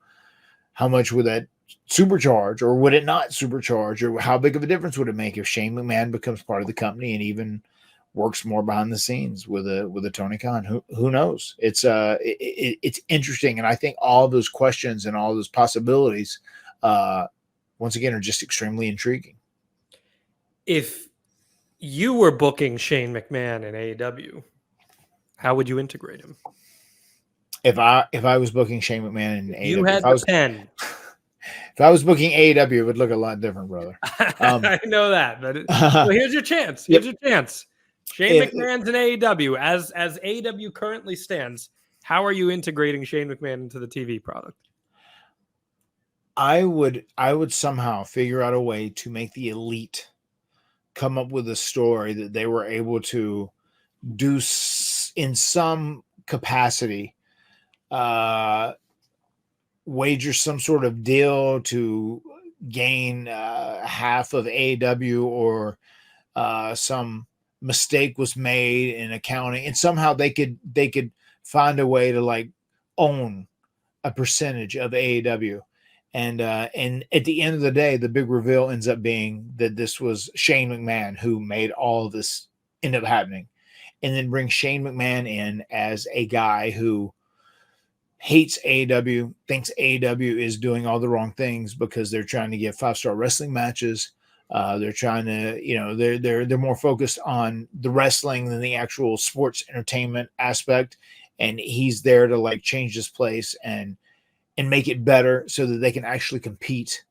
much would that supercharge, or would it not supercharge, or how big of a difference would it make if Shane McMahon becomes part of the company and even works more behind the scenes with a Tony Khan? Who knows? It's interesting, and I think all those questions and all those possibilities once again are just extremely intriguing. If you were booking Shane McMahon in AEW, how would you integrate him? If I was booking Shane McMahon in AEW, you had the pen. If I was booking AEW, it would look a lot different, brother. I know that, but well, here's your chance. Here's your chance. Shane McMahon's in AEW. As AEW currently stands, how are you integrating Shane McMahon into the TV product? I would somehow figure out a way to make the Elite come up with a story that they were able to do in some capacity, wager some sort of deal to gain half of AEW, or some mistake was made in accounting, and somehow they could find a way to like own a percentage of AEW. And at the end of the day, the big reveal ends up being that this was Shane McMahon who made all of this end up happening, and then bring Shane McMahon in as a guy who hates AEW, thinks AEW is doing all the wrong things because they're trying to get 5-star wrestling matches. They're trying to, you know, they're more focused on the wrestling than the actual sports entertainment aspect. And he's there to like change this place and make it better so that they can actually compete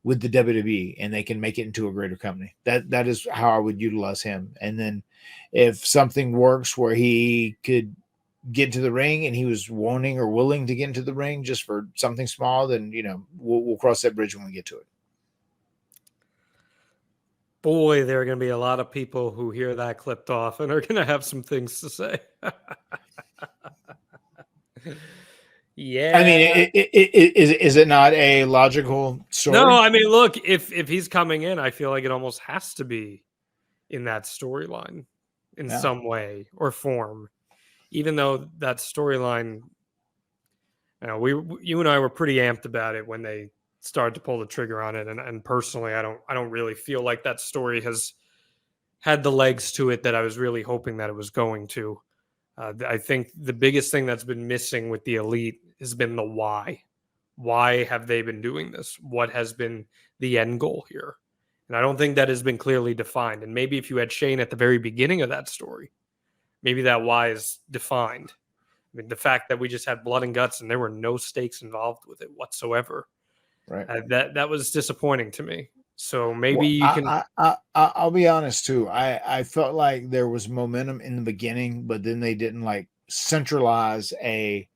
with the WWE and they can make it into a greater company. That is how I would utilize him. And then if something works where he could get to the ring and he was wanting or willing to get into the ring just for something small, then, you know, we'll cross that bridge when we get to it. Boy, there are going to be a lot of people who hear that clipped off and are going to have some things to say. Yeah. I mean, is it not a logical story? No, I mean, look, if he's coming in, I feel like it almost has to be in that storyline in some way or form. Even though that storyline, you know, you and I were pretty amped about it when they started to pull the trigger on it, and personally, I don't really feel like that story has had the legs to it that I was really hoping that it was going to. I think the biggest thing that's been missing with the Elite has been the why. Why have they been doing this? What has been the end goal here? And I don't think that has been clearly defined. And maybe if you had Shane at the very beginning of that story, maybe that why is defined. I mean, the fact that we just had blood and guts and there were no stakes involved with it whatsoever. Right. That was disappointing to me. So maybe you can. I'll be honest too. I felt like there was momentum in the beginning, but then they didn't like centralize a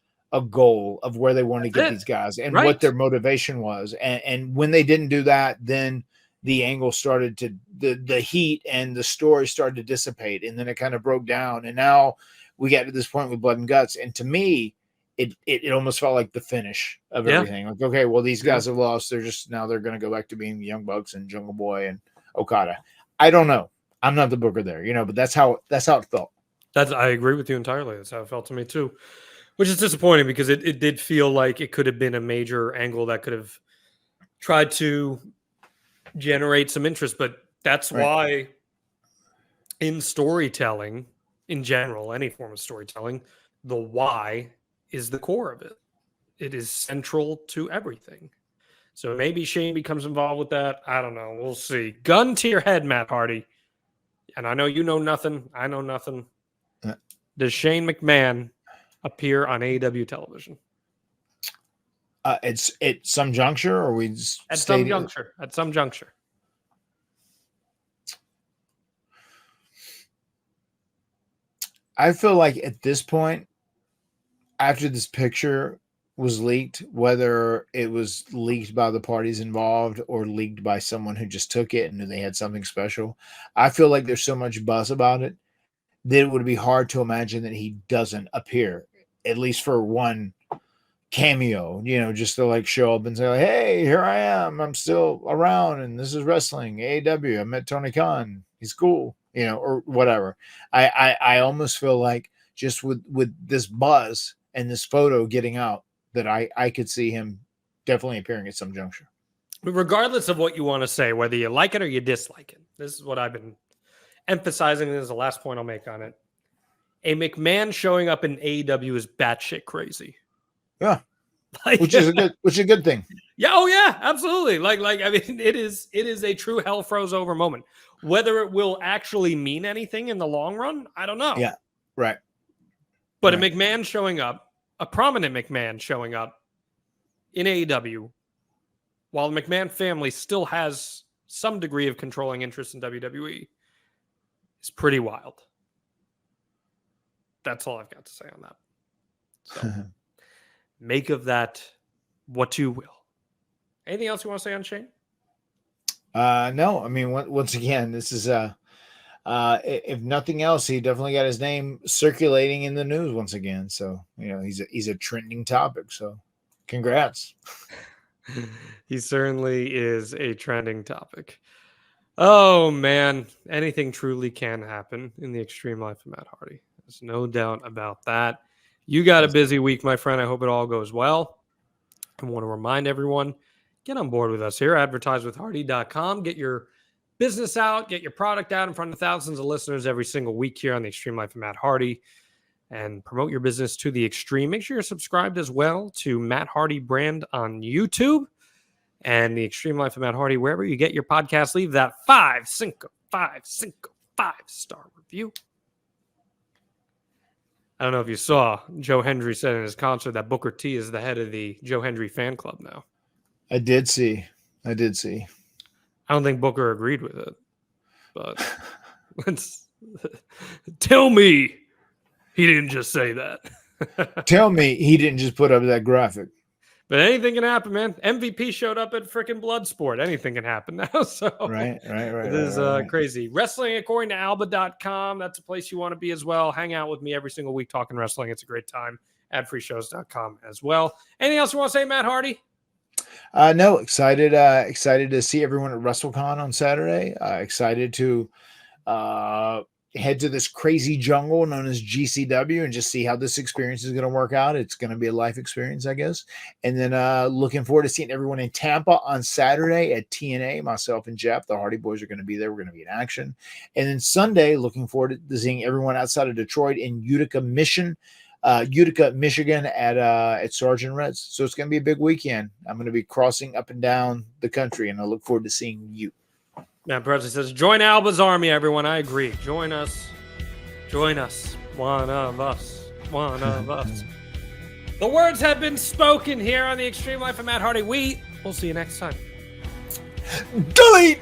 goal of where they wanted to get these guys and what their motivation was. And when they didn't do that, then the angle started to the heat and the story started to dissipate, and then it kind of broke down. And now we got to this point with blood and guts. And to me, it almost felt like the finish of everything. Like, okay, well, these guys have lost. They're going to go back to being the Young Bucks and Jungle Boy and Okada. I don't know. I'm not the booker there, you know, but that's how it felt. I agree with you entirely. That's how it felt to me too, which is disappointing because it did feel like it could have been a major angle that could have tried to generate some interest. But That's why in storytelling, in general, any form of storytelling, the why is the core of it. It is central to everything. So maybe Shane becomes involved with that. I don't know. We'll see. Gun to your head, Matt Hardy. And I know you know nothing. I know nothing. Does Shane McMahon appear on AEW television? It's at some juncture, or we at some juncture. At some juncture. I feel like at this point, after this picture was leaked, whether it was leaked by the parties involved or leaked by someone who just took it and knew they had something special, I feel like there's so much buzz about it that it would be hard to imagine that he doesn't appear, at least for one cameo, just to like show up and say, like, hey, here I am. I'm still around and this is wrestling. AEW. I met Tony Khan. He's cool, or whatever. I almost feel like just with this buzz and this photo getting out, that I could see him definitely appearing at some juncture. Regardless of what you want to say, whether you like it or you dislike it, this is what I've been emphasizing. This is the last point I'll make on it. A McMahon showing up in AEW is batshit crazy. Yeah, which is a good thing. Yeah, oh yeah, absolutely. Like I mean, it is a true hell froze over moment. Whether it will actually mean anything in the long run, I don't know. Yeah, right. But a McMahon showing up, a prominent McMahon showing up in AEW, while the McMahon family still has some degree of controlling interest in WWE, is pretty wild. That's all I've got to say on that. So make of that what you will. Anything else you want to say on Shane? No, I mean, once again, this is if nothing else, he definitely got his name circulating in the news once again. So, he's a trending topic. So congrats. He certainly is a trending topic. Oh man, anything truly can happen in the extreme life of Matt Hardy. There's no doubt about that. You got a busy week, my friend. I hope it all goes well. I want to remind everyone, get on board with us here, advertisewithhardy.com. Get your business out, get your product out in front of thousands of listeners every single week here on the Extreme Life of Matt Hardy, and promote your business to the extreme. Make sure you're subscribed as well to Matt Hardy Brand on YouTube and the Extreme Life of Matt Hardy, wherever you get your podcast. Leave that 5-star review. I don't know if you saw, Joe Hendry said in his concert that Booker T is the head of the Joe Hendry fan club now. I did see. I don't think Booker agreed with it, but tell me he didn't just say that. Tell me he didn't just put up that graphic. But anything can happen, man. MVP showed up at freaking Bloodsport. Anything can happen now. So right. It is crazy. Wrestling according to Alba.com. That's a place you want to be as well. Hang out with me every single week talking wrestling. It's a great time. Adfreeshows.com as well. Anything else you want to say, Matt Hardy? No, excited to see everyone at WrestleCon on Saturday. Excited to head to this crazy jungle known as GCW and just see how this experience is going to work out. It's going to be a life experience, I guess. And then looking forward to seeing everyone in Tampa on Saturday at TNA. Myself and Jeff, the Hardy Boys, are going to be there. We're going to be in action. And then Sunday, looking forward to seeing everyone outside of Detroit in Utica, Michigan at Sergeant Red's. So it's going to be a big weekend. I'm going to be crossing up and down the country, and I look forward to seeing you. Matt Presley says, join Alba's army, everyone. I agree. Join us. One of us. The words have been spoken here on the Extreme Life of Matt Hardy. We'll see you next time. Delete!